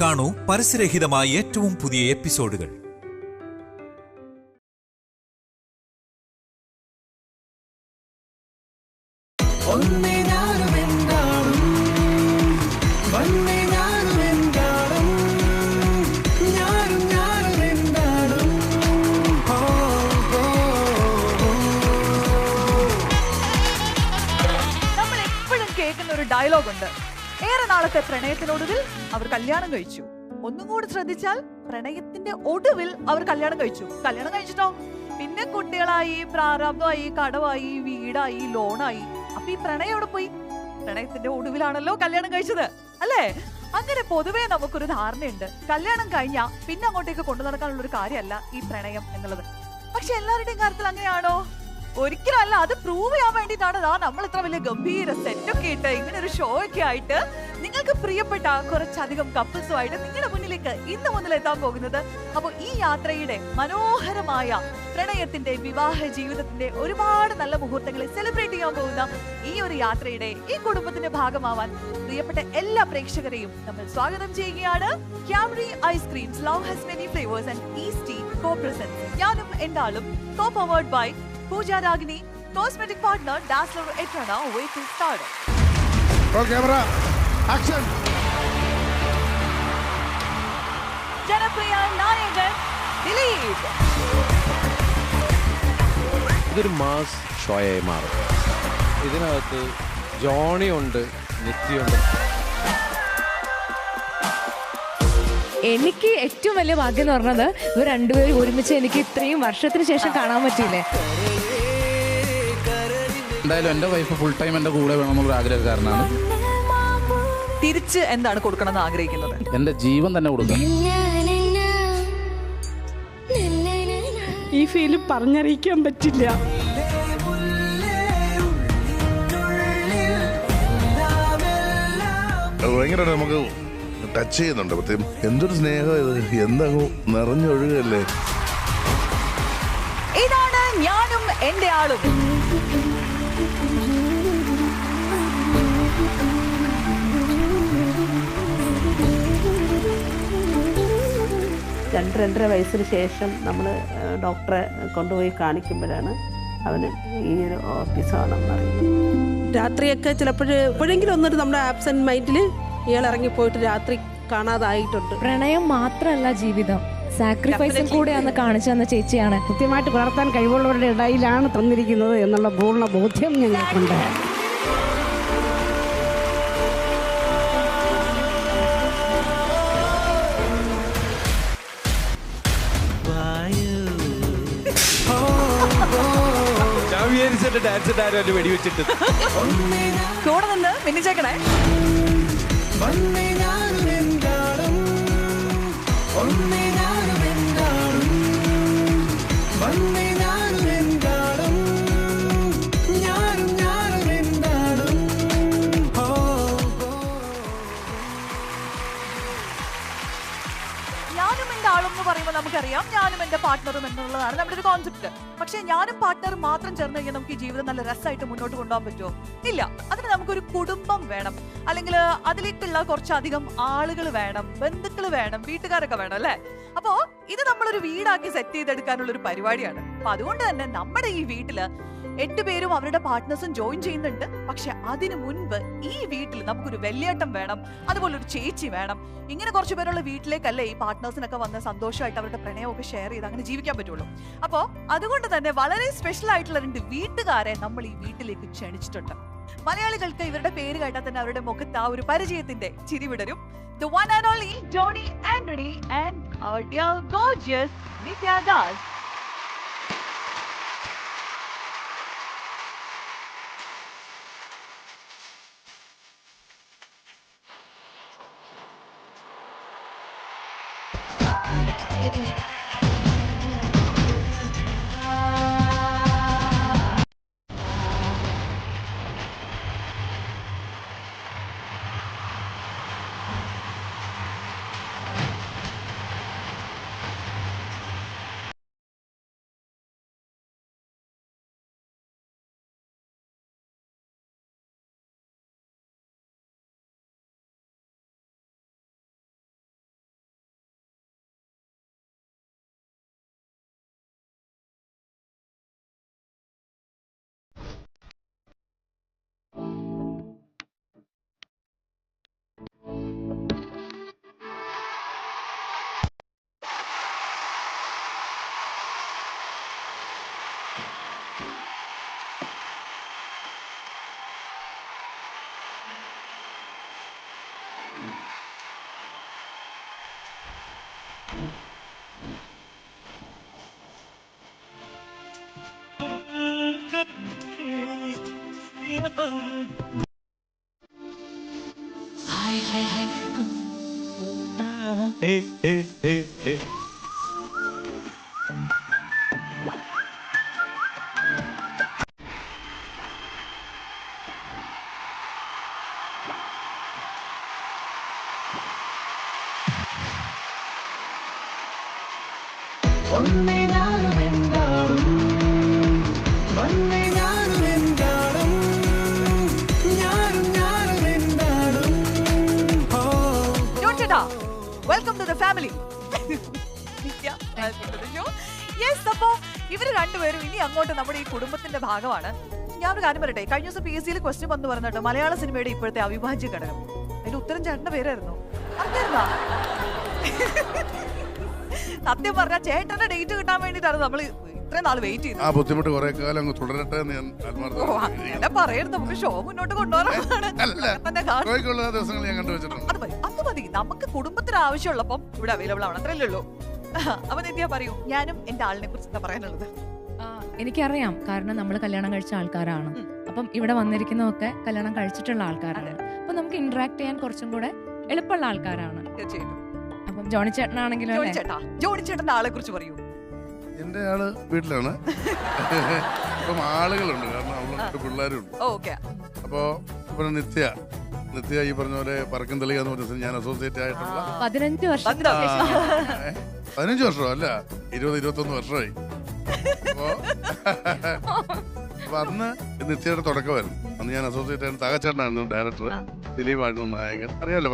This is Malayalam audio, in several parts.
കാണൂ പരസ്യരഹിതമായ ഏറ്റവും പുതിയ എപ്പിസോഡുകൾ. നമ്മൾ എപ്പോഴും കേൾക്കുന്ന ഒരു ഡയലോഗ് ഉണ്ട്, ഏറെ നാളത്തെ പ്രണയത്തിനൊടുവിൽ അവർ കല്യാണം കഴിച്ചു. ഒന്നും കൂടി ശ്രദ്ധിച്ചാൽ പ്രണയത്തിന്റെ ഒടുവിൽ അവർ കല്യാണം കഴിച്ചു. കല്യാണം കഴിച്ചിട്ടോ പിന്നെ കുട്ടികളായി, പ്രാരാബ്ധമായി, കടമായി, വീടായി, ലോണായി. അപ്പൊ ഈ പ്രണയം എവിടെ പോയി? പ്രണയത്തിന്റെ ഒടുവിലാണല്ലോ കല്യാണം കഴിച്ചത്, അല്ലേ? അങ്ങനെ പൊതുവേ നമുക്കൊരു ധാരണയുണ്ട്, കല്യാണം കഴിഞ്ഞാ പിന്നെ അങ്ങോട്ടേക്ക് കൊണ്ടു നടക്കാനുള്ള ഒരു കാര്യമല്ല ഈ പ്രണയം എന്നുള്ളത്. പക്ഷെ എല്ലാവരുടെയും കാര്യത്തിൽ അങ്ങനെയാണോ? ഒരിക്കലും അല്ല. അത് പ്രൂവ് ചെയ്യാൻ വേണ്ടിയിട്ടാണ് നമ്മൾ ഇത്ര വലിയ ഗംഭീര സെറ്റൊക്കെ ഇട്ട് ഇങ്ങനെ ഒരു ഷോ ഒക്കെ ആയിട്ട് നിങ്ങൾക്ക് പ്രിയപ്പെട്ട കുറച്ചധികം കപ്പിൾസുമായിട്ട് നിങ്ങളുടെ മുന്നിലേക്ക് ഇന്ന് മുതൽ എത്താൻ പോകുന്നത്. അപ്പോൾ ഈ യാത്രയുടെ മനോഹരമായ പ്രണയത്തിന്റെ, വിവാഹ ജീവിതത്തിന്റെ ഒരുപാട് നല്ല മുഹൂർത്തങ്ങളെ സെലിബ്രേറ്റ് ചെയ്യാൻ പോകുന്ന ഈ ഒരു യാത്രയുടെ, ഈ കുടുംബത്തിന്റെ ഭാഗമാവാൻ പ്രിയപ്പെട്ട എല്ലാ പ്രേക്ഷകരെയും നമ്മൾ സ്വാഗതം ചെയ്യുകയാണ്. Camry ice creams, love has many flavours and ഈസ്റ്റി കോ പ്രസൻസ് ഞാനും എന്റെ ആളും, co powered by Pooja Ragini, cosmetic partner Dazzler Etrana, way to start. Roll camera, action. Janapriya Nayagan, Dilip. ഇതൊരു മാസ് ഷോയായി മാറും. ഇതിനകത്ത് ജോണി ഉണ്ട്, നിത്യയുണ്ട്. എനിക്ക് ഏറ്റവും വലിയ ഭാഗ്യം എന്ന് പറഞ്ഞത് ഇവർ രണ്ടുപേരും ഒരുമിച്ച് എനിക്ക് ഇത്രയും വർഷത്തിന് ശേഷം കാണാൻ പറ്റിയില്ലേ. എന്തായാലും എൻ്റെ വൈഫ് ഫുൾ ടൈം എൻ്റെ കൂടെ വേണമെന്നുള്ള ആഗ്രഹക്കാരനാണ്. തിരിച്ച് എന്താണ് കൊടുക്കണം എന്ന് ആഗ്രഹിക്കുന്നത്? എൻ്റെ ജീവൻ തന്നെ കൊടുക്കണം. ഈ ഫീല് പറഞ്ഞറിയിക്കാൻ പറ്റില്ല. ഭയങ്കര നമുക്ക് ടച്ച് ചെയ്യുന്നുണ്ട്. പ്രത്യേകം എന്തൊരു സ്നേഹം ഇത്, എന്തങ്ങ് നിറഞ്ഞൊഴുകല്ലേ. ഇതാണ് ഞാനും എന്റെ ആളും. രണ്ടര വയസ്സിന് ശേഷം നമ്മൾ ഡോക്ടറെ കൊണ്ടുപോയി കാണിക്കുമ്പോഴാണ് അവന് ഈ ഒരു ഓട്ടിസമാണെന്ന് അറിയുന്നത്. രാത്രിയൊക്കെ എപ്പോഴെങ്കിലും ഒന്നിട്ട് നമ്മുടെ ആബ്സെന്റ് മൈൻഡിൽ ഇയാൾ ഇറങ്ങിപ്പോയിട്ട് രാത്രി കാണാതായിട്ടുണ്ട്. പ്രണയം മാത്രമല്ല ജീവിതം, സാക്രിഫൈസും കൂടെയാണ് കാണിച്ചു തന്ന ചേച്ചിയാണ്. കൃത്യമായിട്ട് വളർത്താൻ കഴിവുള്ളവരുടെ ഇടയിലാണ് തന്നിരിക്കുന്നത് എന്നുള്ള പൂർണ്ണ ബോധ്യം ഞങ്ങൾക്കുണ്ട്. വെടിവെച്ചിട്ട് കൂടെ നിന്ന് മിന്നിച്ചേക്കണേ. ഞാനും എന്റെ ആളും എന്ന് പറയുമ്പോൾ നമുക്കറിയാം, ഞാനും എന്റെ പാർട്ട്ണറും എന്നുള്ളതാണ് നമ്മുടെ ഒരു കോൺസെപ്റ്റ്. പക്ഷെ ഞാനും പാർട്ട്ണറും മാത്രം ചേർന്ന് കഴിഞ്ഞാൽ നമുക്ക് ഈ ജീവിതം നല്ല രസമായിട്ട് മുന്നോട്ട് കൊണ്ടുപോകാൻ പറ്റുമോ? ഇല്ല. അതിന് നമുക്കൊരു കുടുംബം വേണം, അല്ലെങ്കിൽ അതിലേക്കുള്ള കുറച്ചധികം ആളുകൾ വേണം, ബന്ധുക്കൾ വേണം, വീട്ടുകാരൊക്കെ വേണം, അല്ലെ? അപ്പോ ഇത് നമ്മളൊരു വീടാക്കി സെറ്റ് ചെയ്തെടുക്കാനുള്ള ഒരു പരിപാടിയാണ്. അപ്പൊ അതുകൊണ്ട് തന്നെ നമ്മുടെ ഈ വീട്ടില് 8 പേരും അവരുടെ പാർട്ട്നേഴ്സും ജോയിൻ ചെയ്യുന്നുണ്ട്. പക്ഷെ അതിനു മുൻപ് ഈ വീട്ടിൽ നമുക്കൊരു വലിയേട്ടം വേണം, അതുപോലെ ഒരു ചേച്ചി വേണം. ഇങ്ങനെ കുറച്ചു പേരുള്ള വീട്ടിലേക്കല്ലേ ഈ പാർട്ട്നേഴ്സിനൊക്കെ വന്ന് സന്തോഷമായിട്ട് അവരുടെ പ്രണയമൊക്കെ ഷെയർ ചെയ്ത് അങ്ങനെ ജീവിക്കാൻ പറ്റുള്ളൂ. അപ്പോൾ അതുകൊണ്ട് തന്നെ വളരെ സ്പെഷ്യൽ ആയിട്ടുള്ള 2 വീട്ടുകാരെ നമ്മൾ ഈ വീട്ടിലേക്ക് ക്ഷണിച്ചിട്ടുണ്ട്. മലയാളികൾക്ക് ഇവരുടെ പേര് കേട്ടാൽ തന്നെ അവരുടെ മുഖത്ത് ആ ഒരു പരിചയത്തിന്റെ ചിരി വിടരും. The one and only Johnny Anthony and our dear gorgeous Nitya Das. Welcome to the family. അപ്പോ ഇവര് രണ്ടുപേരും ഇനി അങ്ങോട്ട് നമ്മുടെ ഈ കുടുംബത്തിന്റെ ഭാഗമാണ്. ഞാൻ ഒരു കാര്യം പറയട്ടെ, കഴിഞ്ഞ ദിവസം PSC ക്വസ്റ്റ്യൻ വന്ന് പറഞ്ഞിട്ടോ മലയാള സിനിമയുടെ ഇപ്പോഴത്തെ അവിഭാജ്യ ഘടകം. അതിന്റെ ഉത്തരം ചേട്ടന്റെ പേരായിരുന്നു. അറിഞ്ഞായിരുന്നോ? സത്യം പറഞ്ഞ ചേട്ടന്റെ ഡേറ്റ് കിട്ടാൻ വേണ്ടിട്ടാണ് നമ്മൾ ഇത്രയും നാൾ വെയിറ്റ് ചെയ്തത്. ആ ബുദ്ധിമുട്ട് കുറെ കാലം അങ്ങ് തുടരട്ടെ എന്ന് ഞാൻ അങ്ങനെ പറയരുത്, നമുക്ക് ഷോ മുന്നോട്ട് കൊണ്ടുപോകാനാണ്. ദിവസങ്ങൾ ഞാൻ കണ്ടുവച്ചിട്ടുണ്ട്. അത് മതി, നമുക്ക് കുടുംബത്തിന് ആവശ്യമുള്ളപ്പം ഇവിടെ അവൈലബിൾ ആണ്, അത്രയല്ലേ ഉള്ളൂ. അപ്പൊ നിത്യ പറയൂ, ഞാനും എന്റെ ആളിനെ കുറിച്ച് എന്താ പറയാനുള്ളത്? എനിക്കറിയാം, കാരണം നമ്മൾ കല്യാണം കഴിച്ച ആൾക്കാരാണ്. അപ്പം ഇവിടെ വന്നിരിക്കുന്നതൊക്കെ കല്യാണം കഴിച്ചിട്ടുള്ള ആൾക്കാരാണ്. അപ്പൊ നമുക്ക് ഇന്ററാക്ട് ചെയ്യാൻ കുറച്ചും കൂടെ എളുപ്പമുള്ള ആൾക്കാരാണ്. തീർച്ചയായിട്ടും. അപ്പം ജോണി ചേട്ടനാണെങ്കിലും ജോണി ചേട്ടന്റെ ആളെ കുറിച്ച് പറയൂ. എന്റെ ആള് വീട്ടിലാണ്. ഇപ്പം ആളുകളുണ്ട്, കാരണം അവളുടെ പിള്ളേരുണ്ട്. അപ്പോ ഇവിടെ നിത്യ ഈ പറഞ്ഞ പോലെ പറക്കും തെളിക എന്ന് പറഞ്ഞ ഞാൻ അസോസിയേറ്റ് ആയിട്ടുള്ള 15 വർഷം 15 വർഷമോ അല്ല 20-21 വർഷമായി. അപ്പൊ അന്ന് നിത്യയുടെ തുടക്കമായിരുന്നു. അന്ന് ഞാൻ അസോസിയേറ്റ് ആയിരുന്നു. തകച്ചേട്ടനായിരുന്നു ഡയറക്ടർ, ദിലീപായിരുന്നു നായകൻ. അറിയാലോ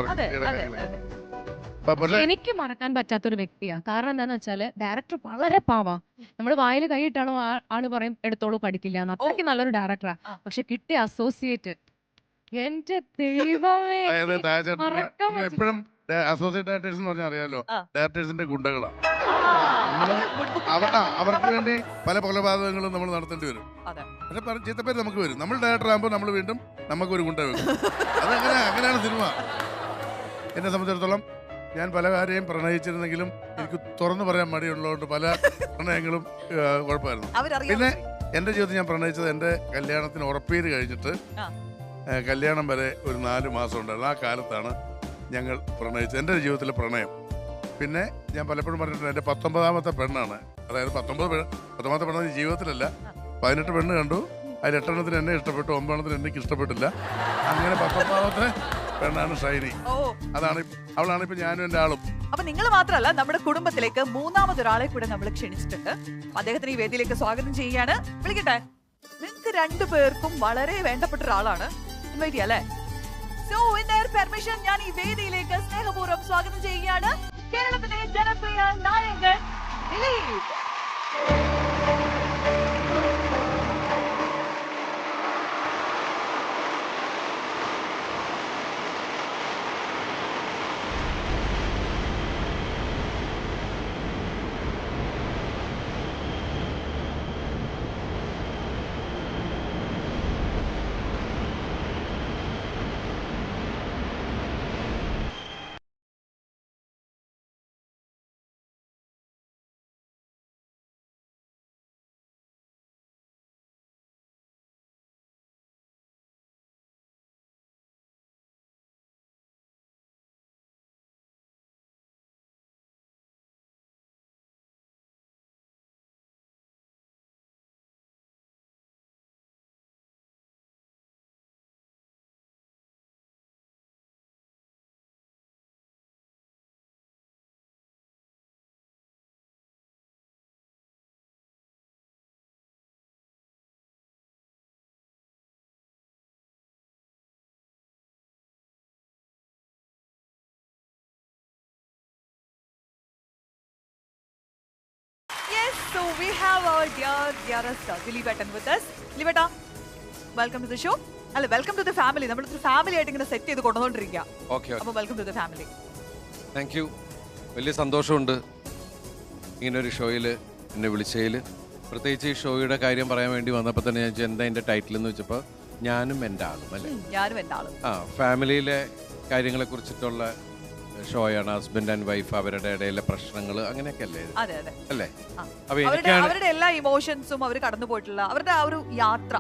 പക്ഷേ എനിക്ക് മറക്കാൻ പറ്റാത്തൊരു വ്യക്തിയാണ്. കാരണം എന്താന്ന് വെച്ചാല് ഡയറക്ടർ വളരെ പാവാ. നമ്മള് വായിൽ കൈയിട്ടാണോ ആള് പറയും എടുത്തോളൂ പഠിക്കില്ല എന്ന്. അത്രയ്ക്ക് നല്ലൊരു ഡയറക്ടറാ. പക്ഷെ കിട്ടിയ അസോസിയേറ്റ് എന്റെ ദൈവമേ, എപ്പോഴും അസോസിയേറ്റ് ഡയറക്ടേഴ്സ് എന്ന് പറഞ്ഞാൽ അറിയാലോ, ഡയറക്ടേഴ്സിന്റെ ഗുണ്ടകളാണ്. അവർക്ക് വേണ്ടി പല കൊലപാതകങ്ങളും നമ്മൾ നടത്തേണ്ടി വരും. പക്ഷെ ചീത്തപ്പേര് നമുക്ക് വരും. നമ്മൾ ഡയറക്ടർ ആകുമ്പോൾ നമ്മൾ വീണ്ടും നമുക്കൊരു ഗുണ്ട വരും. അങ്ങനെയാണ് സിനിമ. എന്നെ സംബന്ധിച്ചിടത്തോളം ഞാൻ പല കാര്യവും പ്രണയിച്ചിരുന്നെങ്കിലും എനിക്ക് തുറന്നു പറയാൻ മടിയുള്ളതുകൊണ്ട് പല പ്രണയങ്ങളും കുഴപ്പമായിരുന്നു. പിന്നെ എന്റെ ജീവിതത്തിൽ ഞാൻ പ്രണയിച്ചത് എന്റെ കല്യാണത്തിന് ഉറപ്പീര് കഴിഞ്ഞിട്ട് കല്യാണം വരെ ഒരു 4 മാസം ഉണ്ടായിരുന്നു. ആ കാലത്താണ് ഞങ്ങൾ പ്രണയിച്ചത്, എൻ്റെ ജീവിതത്തിലെ പ്രണയം. പിന്നെ ഞാൻ പലപ്പോഴും പറഞ്ഞിട്ടുണ്ട്, എൻ്റെ 19ാമത്തെ പെണ്ണാണ്. അതായത് 19ാമത്തെ പെണ്ണ ജീവിതത്തിലല്ല, 18 പെണ്ണ് കണ്ടു. അതിൽ 8 എന്നെ ഇഷ്ടപ്പെട്ടു, 9 എനിക്ക് ഇഷ്ടപ്പെട്ടില്ല. അങ്ങനെ 19ാമത്തെ പെണ്ണാണ് ഷൈനി. അവളാണ് ഇപ്പൊ ഞാനും എന്റെ ആളും. അപ്പൊ നിങ്ങൾ മാത്രമല്ല, നമ്മുടെ കുടുംബത്തിലേക്ക് 3ാമതൊരാളെ കൂടെ നമ്മൾ ക്ഷണിച്ചിട്ടുണ്ട്. അദ്ദേഹത്തിന് ഈ വേദിയിലേക്ക് സ്വാഗതം ചെയ്യുകയാണ്. വിളിക്കട്ടെ. നിങ്ങൾക്ക് 2 പേർക്കും വളരെ വേണ്ടപ്പെട്ട ഒരാളാണ്. ഇൻവൈറ്റ് ചെയ്യാം അല്ലേ? സോ വിത്ത് ദെയർ പെർമിഷൻ ഞാൻ ഈ വേദിയിലേക്ക് സ്നേഹപൂർവ്വം സ്വാഗതം ചെയ്യുകയാണ് കേരളത്തിലെ ജനപ്രിയ നായകൻ Dileep. Yes, so we have our dearest Dilip Ettan with us. Dilip Etta, welcome to the show. അല്ല, വെൽക്കം ടു ദ ഫാമിലി. നമ്മൾ ഫാമിലി ആയിട്ട് ഇങ്ങനെ സെറ്റ് ചെയ്ത് കൊണ്ടുവന്നിരിക്കുക. അപ്പോൾ welcome to the family. Thank you. വലിയ സന്തോഷമുണ്ട് ഇങ്ങനെ ഒരു ഷോയിൽ എന്നെ വിളിച്ചതിൽ. പ്രത്യേകിച്ച് ഈ ഷോയുടെ കാര്യം പറയാൻ വേണ്ടി വന്നപ്പോൾ തന്നെ ഞാൻ എന്താ എൻ്റെ ടൈറ്റിൽ എന്ന് വെച്ചപ്പോൾ ഞാനും എൻ്റെ ആളും അല്ലേ, ഞാനും എൻ്റെ ആളും. ഫാമിലിയിലെ കാര്യങ്ങളെ കുറിച്ചിട്ടുള്ള ഷോയാണ്, ഹസ്ബൻഡ് ആൻഡ് വൈഫ്, അവരുടെ ഇടയിലെ പ്രശ്നങ്ങൾ അങ്ങനെയൊക്കെ അല്ലേ ഇത്? അതെ അതെ അല്ലേ? ആ. അപ്പൊ എനിക്കാണ് അവരുടെ എല്ലാ ഇമോഷൻസും അവർ കടന്നു പോയിട്ടുള്ള അവരുടെ ആ ഒരു യാത്ര,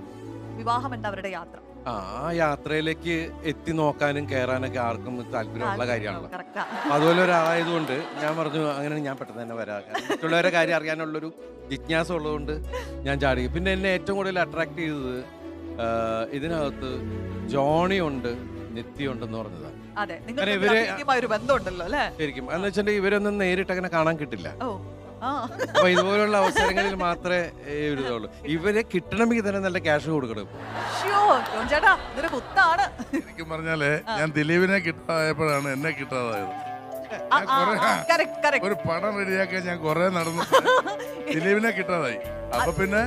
വിവാഹം എന്ന അവരുടെ യാത്ര. ആ യാത്രയിലേക്ക് എത്തി നോക്കാനും കയറാനൊക്കെ ആർക്കും താല്പര്യമുള്ള കാര്യമാണല്ലോ. കറക്റ്റാ. അപ്പൊ അതുപോലെ ഒരാളായതുകൊണ്ട് ഞാൻ പറഞ്ഞു അങ്ങനെ ഞാൻ പെട്ടെന്ന് തന്നെ വരാം. കാരണം മറ്റുള്ളവരെ കാര്യം അറിയാനുള്ളൊരു ജിജ്ഞാസ ഉള്ളതുകൊണ്ട് ഞാൻ ചാടി. പിന്നെ എന്നെ ഏറ്റവും കൂടുതൽ അട്രാക്ട് ചെയ്തത് ഇതിനകത്ത് ജോണി ഉണ്ട്, നിത്യ ഉണ്ടെന്ന് പറഞ്ഞതാണ്. അതെ, നിങ്ങൾക്ക് ഒരു ബന്ധമുണ്ടല്ലോ അല്ലേ? ശരിക്കും എന്ന് വെച്ചിട്ടുണ്ടെങ്കിൽ ഇവരൊന്നും നേരിട്ട് അങ്ങനെ കാണാൻ കിട്ടില്ല. ഓ ആ. അപ്പൊ ഇതുപോലുള്ള അവസരങ്ങളിൽ മാത്രമേ ഇതുള്ളൂ. ഇവരെ കിട്ടണമെങ്കിൽ തന്നെ നല്ല ക്യാഷ് കൊടുക്കണം. ശ്ശോ, ജോൺ ചേട്ടാ ഇതൊരു കുത്താണ്. ശരിക്കും പറഞ്ഞാല് ഞാൻ ദിലീപിനെ കിട്ടാതായപ്പോഴാണ് എന്നെ കിട്ടാതായത്. ഒരു പടം റെഡിയാക്കാൻ ഞാൻ കുറെ നടന്നു, ദിലീപിനെ കിട്ടാതായി. അപ്പൊ പിന്നെ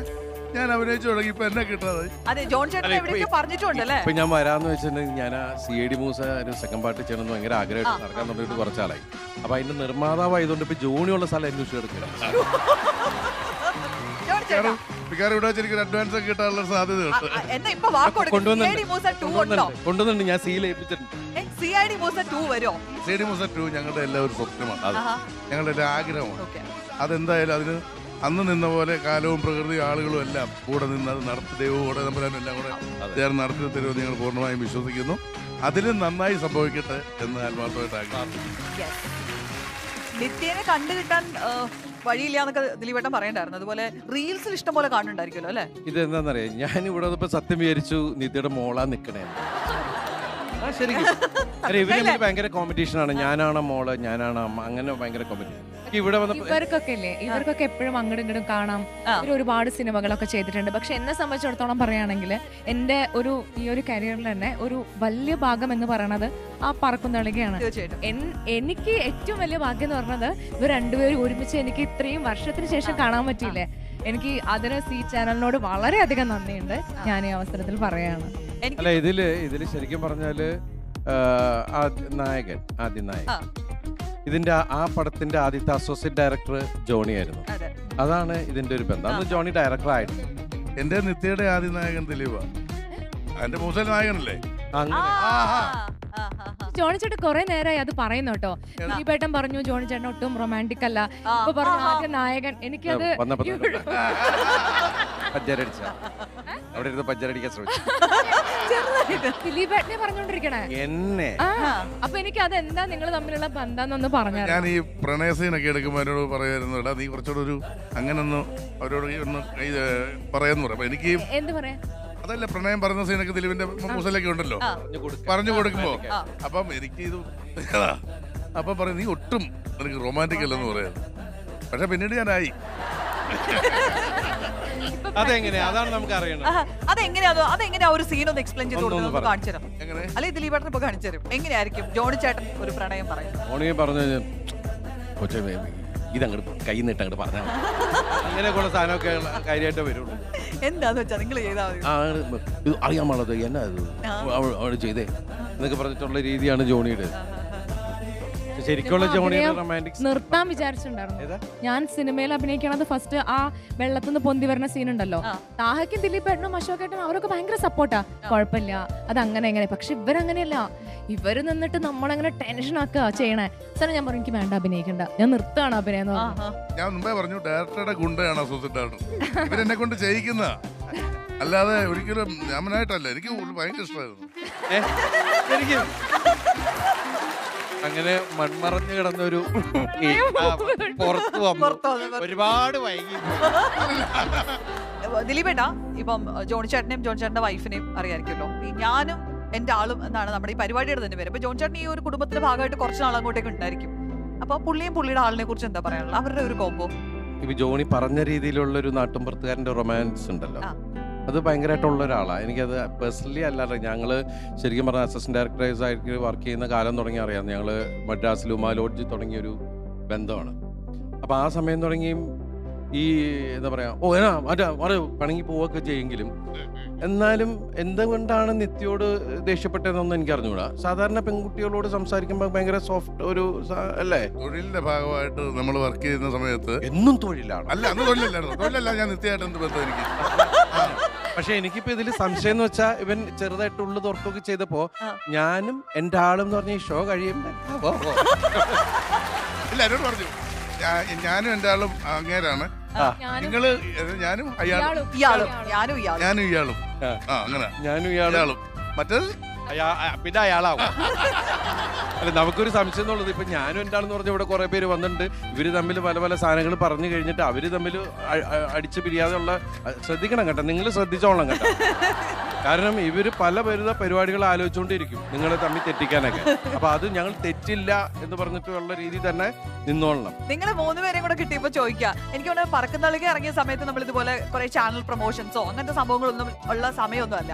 ഞാൻ അഭിനയിച്ചു തുടങ്ങി, ഇപ്പൊ എന്നെ കിട്ടാതായി. അതെ, ജോൺ ചേട്ടൻ എവിടെയൊക്കെ പറഞ്ഞിട്ടുണ്ടല്ലേ? ഇപ്പൊ ഞാൻ വരാന്ന് വെച്ചിട്ടുണ്ടെങ്കിൽ ഞാൻ ആ CID മൂസ ഒരു സെക്കൻഡ് പാർട്ട് ചെയ്യണമെന്ന് ഭയങ്കര ആഗ്രഹമായിട്ട് നടക്കാൻ തുടങ്ങിയിട്ട് കുറച്ചാളായി. അപ്പൊ അതിന്റെ നിർമ്മാതാവായതുകൊണ്ട് ഇപ്പൊ ജോണിയുള്ള സ്ഥലം അന്വേഷിച്ച് എടുക്കുക. ഇവിടെ വെച്ചെനിക്ക് അഡ്വാൻസ് ഒക്കെ കിട്ടാനുള്ള സാധ്യതയുണ്ട്. കൊണ്ടുവന്നുണ്ട്, ഞാൻ സീൽ ഏൽപ്പിച്ചിട്ടുണ്ട്. CID മൂസ 2 വരുമോ? CID മൂസ 2 ഞങ്ങളുടെ എല്ലാവരും സ്വപ്നമാണ്, ഞങ്ങളുടെ എല്ലാ ആഗ്രഹമാണ്. അതെന്തായാലും അതിന് അന്ന് നിന്ന പോലെ കാലവും പ്രകൃതിയും ആളുകളും എല്ലാം കൂടെ നിന്ന് അത് നടത്തി, ദൈവവും കൂടെ നമ്പരാനും എല്ലാം കൂടെ ചേർന്ന് നടത്തി തരുമെന്ന് ഞങ്ങൾ പൂർണ്ണമായും വിശ്വസിക്കുന്നു. അതിലും നന്നായി സംഭവിക്കട്ടെ എന്ന് ആത്മാർത്ഥമായിട്ട് ആഗ്രഹിക്കുന്നു. നിത്യേനെ കണ്ടു കിട്ടാൻ വഴിയില്ല എന്നൊക്കെ ദിലീപേട്ടൻ പറയണ്ടായിരുന്നു. അതുപോലെ റീൽസിൽ ഇഷ്ടം പോലെ കാണുന്നുണ്ടായിരിക്കുമല്ലോ അല്ലേ? ഇത് എന്താണെന്നറിയാം, ഞാൻ ഇവിടെ ഇപ്പൊ സത്യം വിചാരിച്ചു നിത്യയുടെ മോളാ നിക്കണേ. ശരിക്കും ഇവര് ഭയങ്കര കോമ്പറ്റീഷൻ ആണ്. ഞാനാണ് മോള്, ഞാനാണ് അമ്മ, അങ്ങനെ ഭയങ്കര കോമ്പറ്റീഷൻ. ഇവിടെ ഇവർക്കൊക്കെ ഇല്ലേ, ഇവർക്കൊക്കെ എപ്പോഴും അങ്ങോട്ടും ഇങ്ങോട്ടും കാണാം. ഇവർ ഒരുപാട് സിനിമകളൊക്കെ ചെയ്തിട്ടുണ്ട്. പക്ഷെ എന്നെ സംബന്ധിച്ചിടത്തോളം പറയുകയാണെങ്കിൽ എന്റെ ഈ ഒരു കരിയറിൽ തന്നെ ഒരു വലിയ ഭാഗം എന്ന് പറയുന്നത് ആ പറക്കുന്തളികയാണ്. എനിക്ക് ഏറ്റവും വലിയ ഭാഗ്യം എന്ന് പറഞ്ഞത് ഇവർ രണ്ടുപേരും ഒരുമിച്ച് എനിക്ക് ഇത്രയും വർഷത്തിന് ശേഷം കാണാൻ പറ്റിയില്ലേ. എനിക്ക് അതിന് സി ചാനലിനോട് വളരെയധികം നന്ദിയുണ്ട്. ഞാൻ ഈ അവസരത്തിൽ പറയാണ്. അല്ല, ഇതില് ശരിക്കും പറഞ്ഞാല് നായകൻ, ആദ്യ നായകൻ, ഇതിന്റെ ആ പടത്തിന്റെ ആദ്യത്തെ അസോസിയേറ്റ് ഡയറക്ടർ ജോണി ആയിരുന്നു. അതാണ് ഇതിന്റെ ഒരു ബന്ധം. അന്ന് ജോണി ഡയറക്ടർ ആയിരുന്നു. എന്റെ നിത്യയുടെ ആദ്യ നായകൻ ദിലീപ്, എന്റെ മൂസൽ നായകനല്ലേ. ജോണി ചേട്ടൻ കുറെ നേരമായി അത് പറയുന്നു കേട്ടോ. ദിലീപേട്ടൻ പറഞ്ഞു ജോണി ചേട്ടൻ ഒട്ടും റൊമാൻറ്റിക് അല്ല, ഇപ്പൊ പറഞ്ഞു ആദ്യ നായകൻ. എനിക്കത് ദിലീപേട്ടനെ പറഞ്ഞോണ്ടിരിക്കണേ എന്നെ. അപ്പൊ എനിക്ക് അത് എന്താ നിങ്ങൾ തമ്മിലുള്ള ബന്ധം പറഞ്ഞു. ഞാൻ ഈ പ്രണയ സീനൊക്കെ എടുക്കുമ്പോ അവരോട് പറയുമായിരുന്നു, എടാ നീ കുറച്ചുകൂടെ ഒരു അങ്ങനൊന്നും അവരോട് ഒന്ന് പറയാന്ന് പറയാം. എനിക്ക് എന്ത് പറയാ, അതല്ല പ്രണയം പറയുന്ന സീനൊക്കെ ദിലീപിന്റെ മൂസലൊക്കെ ഉണ്ടല്ലോ, പറഞ്ഞു കൊടുക്കുമ്പോ അപ്പം എനിക്ക് ഇത് അപ്പൊ പറയും നീ ഒട്ടും എനിക്ക് റൊമാൻറ്റിക് അല്ലെന്ന് പറയാം. പക്ഷെ പിന്നീട് ഞാനായി. അതെങ്ങനെയാ, അതാണ് നമുക്ക് അറിയണം. അതെങ്ങനെയാ ഒരു സീൻ ഒന്ന് എക്സ്പ്ലെയിൻ ചെയ്ത് കാണിച്ചു തരാം. അല്ലെ ദിലീപേട്ടൻ ഇപ്പൊ കാണിച്ചു തരും. എങ്ങനെയായിരിക്കും ജോണി ചേട്ടൻ ഒരു പ്രണയം പറയുന്നത്? ജോണി പറഞ്ഞു ഇതങ്ങോട്ട് കൈ നീട്ട് അങ്ങോട്ട് പറഞ്ഞാൽ അങ്ങനെയൊക്കെയുള്ള സാധനമൊക്കെ കാര്യമായിട്ട് വരുള്ളൂ. എന്താന്ന് വെച്ചാ നിങ്ങൾ ചെയ്താൽ മതി. അറിയാൻ പാടത് എന്നാ അവൾ ചെയ്തേ എന്നൊക്കെ പറഞ്ഞിട്ടുള്ള രീതിയാണ് ജോണിയുടെ. ശരിക്കുള്ള ജോണിയുടെ റൊമാൻറ്റിക് നിർത്താൻ വിചാരിച്ചിട്ടുണ്ടായിരുന്നു ഞാൻ സിനിമയിൽ അഭിനയിക്കണത്. ഫസ്റ്റ് ആ വെള്ളത്തിൽ നിന്ന് പൊന്തി വരുന്ന സീൻ ഉണ്ടല്ലോ, താഹയ്ക്കും ദിലീപേട്ടനും അശോകേട്ടനും അവരൊക്കെ ഭയങ്കര സപ്പോർട്ടാ, കുഴപ്പമില്ല അത് അങ്ങനെ എങ്ങനെ. പക്ഷെ ഇവരങ്ങനെയല്ല, ഇവര് നിന്നിട്ട് നമ്മളങ്ങനെ ടെൻഷൻ ആക്കുക ചെയ്യണേ. സാർ ഞാൻ പറഞ്ഞു എനിക്ക് വേണ്ട, അഭിനയിക്കണ്ട, ഞാൻ നിർത്താണ് അഭിനയം എന്ന് പറഞ്ഞു. ഞാൻ മുമ്പേ പറഞ്ഞു ഡയറക്ടറുടെ ഗുണ്ടയാണ് അസോസിയേറ്റ് ഡയറക്ടർ. ഇവരെന്നെ കൊണ്ട് ചെയ്യിക്കുന്ന അല്ലാതെ ഒരിക്കലും ഞാനായിട്ടല്ല. എനിക്ക് ഭയങ്കര ഇഷ്ടമായിരുന്നു. അങ്ങനെ മൺമറഞ്ഞു കിടന്നൊരു പുറത്തു ഒരുപാട് വൈകി. ദിലീപേട്ടാ, ഇപ്പം ജോണി ചേട്ടനെയും ജോണി ചേട്ടന്റെ വൈഫിനെയും അറിയാമായിരിക്കുമല്ലോ. ഞാനും എന്റെ ആളും എന്നാണ് നമ്മുടെ ഈ പരിപാടിയുടെ തന്നെ പേര്. അപ്പൊ ജോൺ ചേട്ടൻ ഈ ഒരു കുടുംബത്തിന്റെ ഭാഗമായിട്ട് കുറച്ച് നാൾ അങ്ങോട്ടേക്ക് ഉണ്ടായിരിക്കും. അപ്പൊ പുള്ളിയും പുള്ളിയുടെ ആളിനെ കുറിച്ച് എന്താ പറയാനുള്ളത്, അവരുടെ ഒരു കോമ്പോ? ഇപ്പൊ ജോണി പറഞ്ഞ രീതിയിലുള്ള ഒരു നാട്ടുംപുറത്തുകാരന്റെ റൊമാൻസ് ഉണ്ടല്ലോ, അത് ഭയങ്കരമായിട്ടുള്ള ഒരാളാണ്. എനിക്കത് പേഴ്സണലി അല്ലാതെ ഞങ്ങൾ ശരിക്കും പറഞ്ഞാൽ അസിസ്റ്റന്റ് ഡയറക്ടേഴ്സ് ആയിട്ട് വർക്ക് ചെയ്യുന്ന കാലം തുടങ്ങി അറിയാം. ഞങ്ങൾ മദ്രാസിൽ ഉമാ ലോഡ്ജ് തുടങ്ങിയൊരു ബന്ധമാണ്. അപ്പോൾ ആ സമയം തുടങ്ങിയും ഈ എന്താ പറയുക പണങ്ങി പോവുകയൊക്കെ ചെയ്യെങ്കിലും എന്നാലും എന്തുകൊണ്ടാണ് നിത്യോട് ദേഷ്യപ്പെട്ടതെന്നൊന്നും എനിക്ക് അറിഞ്ഞുകൂടാ. സാധാരണ പെൺകുട്ടികളോട് സംസാരിക്കുമ്പോൾ ഭയങ്കര സോഫ്റ്റ് ഒരു അല്ലേ. തൊഴിലിന്റെ ഭാഗമായിട്ട് നമ്മൾ വർക്ക് ചെയ്യുന്ന സമയത്ത് എന്നും തൊഴിലാണ്. അല്ല, അന്ന് തൊഴിലല്ലായിരുന്നു. തൊഴിലല്ല, ഞാൻ നിത്യമായിട്ട് എന്ത് ബന്ധം എനിക്ക്. പക്ഷെ എനിക്കിപ്പോ ഇതിൽ സംശയം എന്ന് വെച്ചാൽ ഇവൻ ചെറുതായിട്ട് ഉള്ളു തുറക്കുകയൊക്കെ ചെയ്തപ്പോ ഞാനും എന്റെ ആളും എന്ന് പറഞ്ഞ ഈ ഷോ കഴിയുമ്പോ ഇല്ല എന്നോട് പറഞ്ഞു ഞാനും എന്റെ ആളും അങ്ങേരാണ്, നിങ്ങള് ഞാനും അയാളും ഞാനും ഇയാളും അങ്ങനെ ഞാനും ഇയാളും മറ്റേത് പിന്നെ അയാളാവും. അല്ല നമുക്കൊരു സംശയം എന്നുള്ളത് ഇപ്പൊ ഞാനും എൻ്റെ ആളെന്ന് പറഞ്ഞ ഇവിടെ കുറെ പേര് വന്നിട്ടുണ്ട്. ഇവര് തമ്മിൽ പല പല സാധനങ്ങൾ പറഞ്ഞു കഴിഞ്ഞിട്ട് അവര് തമ്മിൽ അടിച്ച് പിരിയാതെ ഉള്ള ശ്രദ്ധിക്കണം കേട്ടോ, നിങ്ങൾ ശ്രദ്ധിച്ചോളണം കേട്ടോ. കാരണം ഇവര് പല പരിപാടികൾ ആലോചിച്ചുകൊണ്ടിരിക്കും നിങ്ങളെ തമ്മിൽ തെറ്റിക്കാനൊക്കെ. അപ്പൊ അത് ഞങ്ങൾ തെറ്റില്ല എന്ന് പറഞ്ഞിട്ടുള്ള രീതി തന്നെ നിന്നോളണം. നിങ്ങൾ 3 പേരെയും കൂടെ കിട്ടിയപ്പോ ചോദിക്കാം, എനിക്ക് തോന്നുന്നു പറക്കുന്നളിക്ക് ഇറങ്ങിയ സമയത്ത് നമ്മൾ ഇതുപോലെ കുറെ ചാനൽ പ്രൊമോഷൻസോ അങ്ങനത്തെ സംഭവങ്ങളൊന്നും ഉള്ള സമയമൊന്നും അല്ല,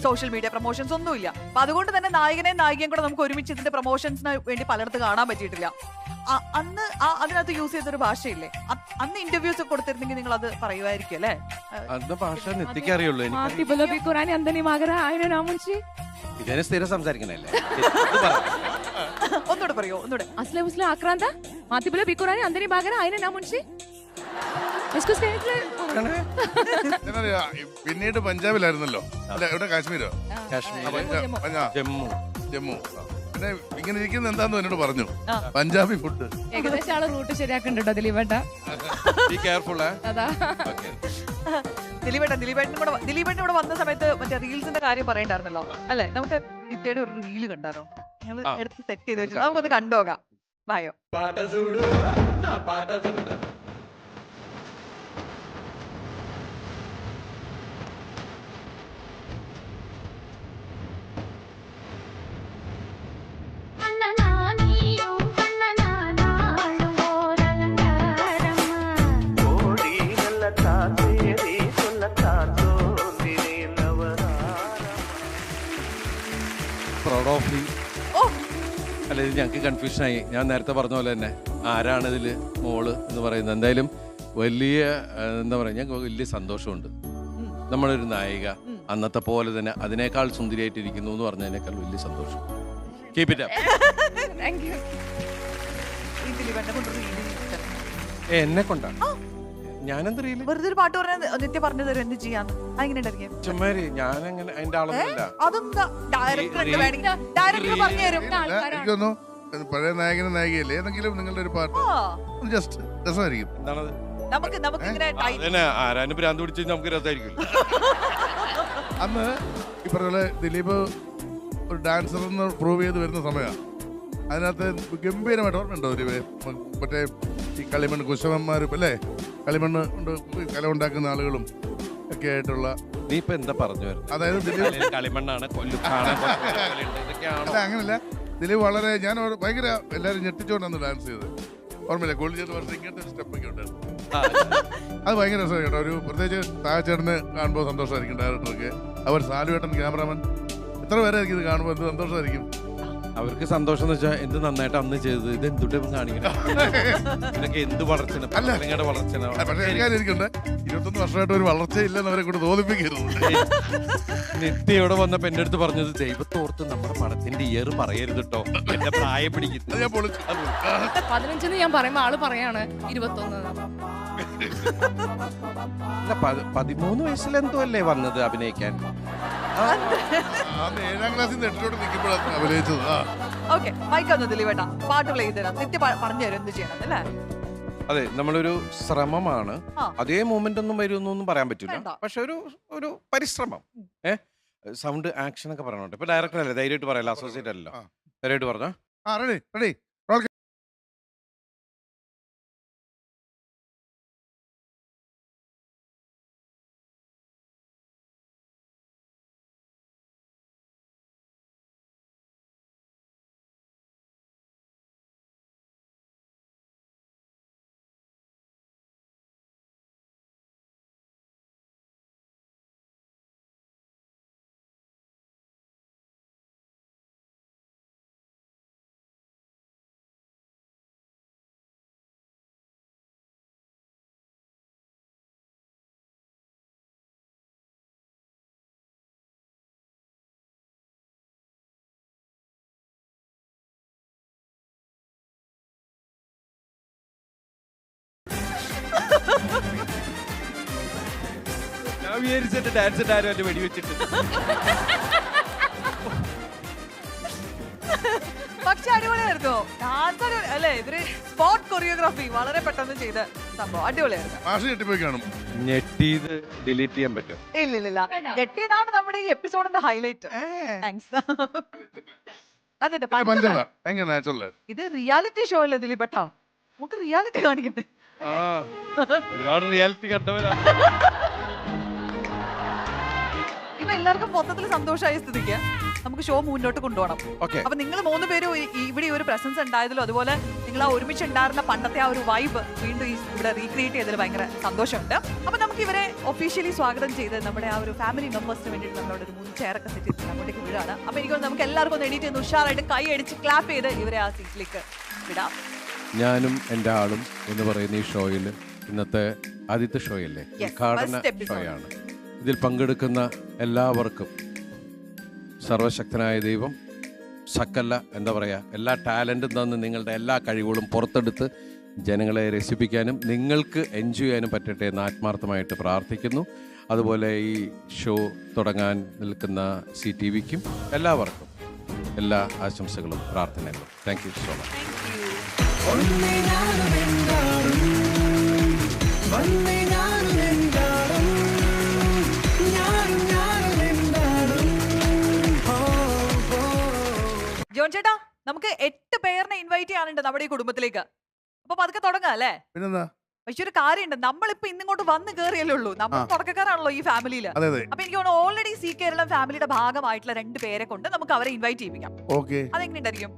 സോഷ്യൽ മീഡിയ പ്രൊമോഷൻസ് ഒന്നും ഇല്ല. അപ്പൊ അതുകൊണ്ട് തന്നെ നായകനെയും നായികയും കൂടെ നമുക്ക് ഒരുമിച്ച് ഇതിന്റെ പ്രൊമോഷൻസിന് വേണ്ടി പലയിടത്ത് കാണാൻ പറ്റിയിട്ടില്ല. അന്ന് അതിനകത്ത് യൂസ് ചെയ്തൊരു ഭാഷയില്ലേ, അന്ന് ഇന്റർവ്യൂസ് ഒക്കെ കൊടുത്തിരുന്നെങ്കിൽ നിങ്ങൾ അത് പറയുമായിരിക്കും അല്ലേ? അന്ന് ഭാഷ നെത്തിക്കറിയുള്ളൂ ഇതിനെ സ്ഥിരം സംസാരിക്കണല്ലേ. ഒന്നുകൂടെ പറയോ, ഒന്നുകൂടെ. ആക്രാന്ത അന്തനി ബാഗര ആയിരം മുൻഷി. പിന്നീട് പഞ്ചാബിലായിരുന്നല്ലോ, അല്ല എവിടെ, കാശ്മീരോ? ജമ്മു. പിന്നെ ഇങ്ങനെ ഇരിക്കുന്ന എന്താന്ന് എന്നോട് പറഞ്ഞു, പഞ്ചാബി ഫുഡ്. ഏകദേശം ആള് റൂട്ട് ശരിയാക്കണ്ടോ ദിലീപേട്ട? ദിലീപേട്ടൻ ഇവിടെ വന്ന സമയത്ത് മറ്റേ റീൽസിന്റെ കാര്യം പറയണ്ടായിരുന്നല്ലോ അല്ലെ? നമുക്ക് നിത്യയുടെ ഒരു റീല് കണ്ടാരോ? ഞങ്ങൾ എടുത്ത് സെറ്റ് ചെയ്ത് വെച്ചു, നമുക്കൊന്ന് കണ്ടോകാം. വായോ. അല്ല ഇത് ഞങ്ങൾക്ക് കൺഫ്യൂഷനായി. ഞാൻ നേരത്തെ പറഞ്ഞ പോലെ തന്നെ ആരാണ് ഇതിൽ മോള് എന്ന് പറയുന്നത്. എന്തായാലും വലിയ എന്താ പറയുക, ഞങ്ങൾക്ക് വലിയ സന്തോഷമുണ്ട്. നമ്മളൊരു നായിക അന്നത്തെ പോലെ തന്നെ അതിനേക്കാൾ സുന്ദരിയായിട്ടിരിക്കുന്നു എന്ന് പറഞ്ഞതിനേക്കാൾ വലിയ സന്തോഷം. Keep it up. എന്നെ കൊണ്ടാണ് ഞാനെന്തറിയില്ല, വെറുതെ ഒരു പാട്ട് പറഞ്ഞ നിത്യ പറഞ്ഞു തരും എന്ത് ചെയ്യാന്ന്. അങ്ങനെ ചുമ്മാരി ഞാനങ്ങനെ അതിന്റെ ആളൊന്നുമില്ല. എനിക്കൊന്നു പഴയ നായകനും നായികയല്ലേ, ഏതെങ്കിലും നിങ്ങളുടെ ഒരു പാട്ട് ജസ്റ്റ് രസമായിരിക്കും. എന്താണത്? ആരാനും ഭ്രാന്ത് പിടിച്ച് നമുക്ക് രസമായിരിക്കും. അന്ന് ഈ പറഞ്ഞ ദിലീപ് ഒരു ഡാൻസർ എന്ന് പ്രൂവ് ചെയ്ത് വരുന്ന സമയമാണ്. അതിനകത്ത് ഗംഭീരമായിട്ട് ഓർമ്മയുണ്ടോ മറ്റേ ഈ കളിമണ്ണ് കുശവന്മാരും അല്ലേ, കളിമണ്ണ് കൊണ്ട് കല ഉണ്ടാക്കുന്ന ആളുകളും ഒക്കെ ആയിട്ടുള്ള. നീ ഇപ്പൊ എന്താ പറഞ്ഞു വരുന്നത്? അതായത് ദിലീപ് കളിമണ്ണാണ് അല്ല അങ്ങനല്ല, ദിലീപ് വളരെ ഞാൻ ഭയങ്കര എല്ലാവരും ഞെട്ടിച്ചോണ്ടാണ് ഡാൻസ് ചെയ്തത്. ഓർമ്മയില്ല, ഗോൾഡ് ചെയ്ത് പറഞ്ഞ ഇങ്ങനത്തെ ഒരു സ്റ്റെപ്പൊക്കെ ഉണ്ടായിരുന്നു. അത് ഭയങ്കര രസമായി കേട്ടോ. ഒരു പ്രത്യേകിച്ച് താഴച്ചേട്ടന് കാണുമ്പോൾ സന്തോഷമായിരിക്കും, ഡയറക്ടർക്ക്. അവർ സാലുവേട്ടൻ ക്യാമറാമാൻ, എത്ര പേരായിരിക്കും ഇത് കാണുമ്പോൾ എന്ത് സന്തോഷമായിരിക്കും. അവർക്ക് സന്തോഷം എന്ന് വെച്ചാൽ എന്ത് നന്നായിട്ട് അന്ന് ചെയ്തത്, ഇത് എന്തുട്ട് കാണിക്കണം, ഇതൊക്കെ എന്ത് വളർച്ചയാണ്. നിങ്ങളുടെ വളർച്ചയാണ്. പക്ഷേ കാര്യം എനിക്കുണ്ട്, 21 വർഷമായിട്ട് ഒരു വളർച്ചയില്ലെന്ന് അവരെ കൂടെ തോന്നിപ്പിക്കരുത്. നിത്യ ഇവിടെ വന്നപ്പോ എന്റെ അടുത്ത് പറഞ്ഞത്, ദൈവത്തോർത്ത് നമ്മുടെ പടത്തിന്റെ ഇയർ പറയരുത് കേട്ടോ, എന്റെ പ്രായം പിടിക്കുന്നത്. 15 ഞാൻ പറയുമ്പോ ആള് പറയാണ് 21. 13 വയസ്സിലെന്തോ അല്ലേ വന്നത് അഭിനയിക്കാൻ. 7ാം ക്ലാസ്സിൽ നിന്ന് 8ലോട്ട് നിൽക്കുമ്പോഴാണ് അഭിനയിച്ചത്. ഓക്കെ, മൈക്കൊന്ന് ദിലീപേട്ട പാട്ട് പ്ലേ ചെയ്ത് തരാം. നിത്യ പറഞ്ഞു തരും എന്ത് ചെയ്യണം അല്ലേ? അതെ, നമ്മളൊരു ശ്രമമാണ്. അതേ മൂമെന്റ് ഒന്നും വരുമെന്നൊന്നും പറയാൻ പറ്റില്ല, പക്ഷെ ഒരു പരിശ്രമം. സൗണ്ട് ആക്ഷൻ ഒക്കെ പറയണോട്ടെ. ഇപ്പൊ ഡയറക്ടർ അല്ലേ, ധൈര്യമായിട്ട് പറയല്ലോ, അസോസിയേറ്റ് അല്ലല്ലോ, ധൈര്യമായിട്ട് പറഞ്ഞോ. റെഡി ഡാൻസിന്റെ ആരും എന്നെ വെടിവെച്ചിട്ട്. പക്ഷെ അടിപൊളിയായിരുന്നു. ഡാൻസ് അല്ലേ, ഇവര് സ്പോട്ട് കൊറിയോഗ്രാഫി വളരെ പെട്ടെന്ന് ചെയ്ത സംഭവം അടിപൊളിയായിരുന്നു. മാഷ് ഞെട്ടിപ്പോയി കാണും. ഞെട്ടിയത് ഡിലീറ്റ് ചെയ്യാൻ പറ്റും. ഇല്ലില്ല, ഞെട്ടിയതാണ് നമ്മുടെ ഈ എപ്പിസോഡിന്റെ ഹൈലൈറ്റ്. താങ്ക്സ്. അതെ, ഭയങ്കര നാച്ചുറൽ. ഇത് റിയാലിറ്റി ഷോ അല്ലേ ദിലീപേട്ടാ, നമുക്ക് റിയാലിറ്റി കാണിക്കട്ടെ. റിയാലിറ്റി കണ്ടവരാ. ഇപ്പൊ എല്ലാവർക്കും മൊത്തത്തിൽ സന്തോഷമായ സ്ഥിതിക്ക് നമുക്ക് ഷോ മുന്നോട്ട് കൊണ്ടുപോകണം. അപ്പൊ നിങ്ങൾ 3 പേരും ഇവിടെ ഒരു പ്രസൻസ് ഉണ്ടായതിലും അതുപോലെ നിങ്ങൾ ആ ഒരുമിച്ച് ഉണ്ടായിരുന്ന പണ്ടത്തെ ആ ഒരു വൈബ് വീണ്ടും ഇവിടെ റീക്രിയേറ്റ് ചെയ്തതിൽ ഭയങ്കര സന്തോഷമുണ്ട്. അപ്പൊ നമുക്ക് ഇവരെ ഒഫീഷ്യലി സ്വാഗതം ചെയ്ത് നമ്മുടെ ആ ഒരു ഫാമിലി മെമ്പേഴ്സിന് വേണ്ടിയിട്ട് നമ്മളോട് ഒരു 3 ചെയറൊക്കെ സെറ്റ് ചെയ്ത് അങ്ങോട്ടേക്ക് വിടാണ്. അപ്പൊ എനിക്ക് നമുക്ക് എല്ലാവർക്കും ഒന്ന് എണീറ്റ് ഉഷാറായിട്ട് കൈ അടിച്ച് ക്ലാപ്പ് ചെയ്ത് ഇവരെ ആ സീറ്റിലേക്ക് വിടാം. ഞാനും എൻ്റെ ആളും എന്ന് പറയുന്ന ഈ ഷോയിൽ ഇന്നത്തെ ആദ്യത്തെ ഷോയല്ലേ, ഉദ്ഘാടന ഷോയാണ്. ഇതിൽ പങ്കെടുക്കുന്ന എല്ലാവർക്കും സർവശക്തനായ ദൈവം സകല എന്താ പറയുക എല്ലാ ടാലൻറ്റും തന്ന് നിങ്ങളുടെ എല്ലാ കഴിവുകളും പുറത്തെടുത്ത് ജനങ്ങളെ രസിപ്പിക്കാനും നിങ്ങൾക്ക് എൻജോയ് ചെയ്യാനും പറ്റട്ടെ എന്ന് ആത്മാർത്ഥമായിട്ട് പ്രാർത്ഥിക്കുന്നു. അതുപോലെ ഈ ഷോ തുടങ്ങാൻ നിൽക്കുന്ന CTVക്കും എല്ലാവർക്കും എല്ലാ ആശംസകളും പ്രാർത്ഥനകളും. Thank you so much. John ചേട്ടാ, നമുക്ക് 8 പേരിനെ ഇൻവൈറ്റ് ചെയ്യാനുണ്ട് നമ്മുടെ ഈ കുടുംബത്തിലേക്ക്. അപ്പൊ അതൊക്കെ തുടങ്ങാം അല്ലേ? പക്ഷെ ഒരു കാര്യമുണ്ട്, നമ്മളിപ്പോ ഇന്നിങ്ങോട്ട് വന്ന് കയറിയല്ലേ ഉള്ളൂ, നമ്മൾ തുടക്കക്കാരാണല്ലോ ഈ ഫാമിലിയിൽ. അപ്പൊ എനിക്ക് തോന്നുന്നു ഓൾറെഡി സി കേരളം ഫാമിലിയുടെ ഭാഗമായിട്ടുള്ള 2 പേരെ കൊണ്ട് നമുക്ക് അവരെ ഇൻവൈറ്റ് ചെയ്യിപ്പിക്കാം. അതെങ്ങനെയുണ്ടായിരിക്കും?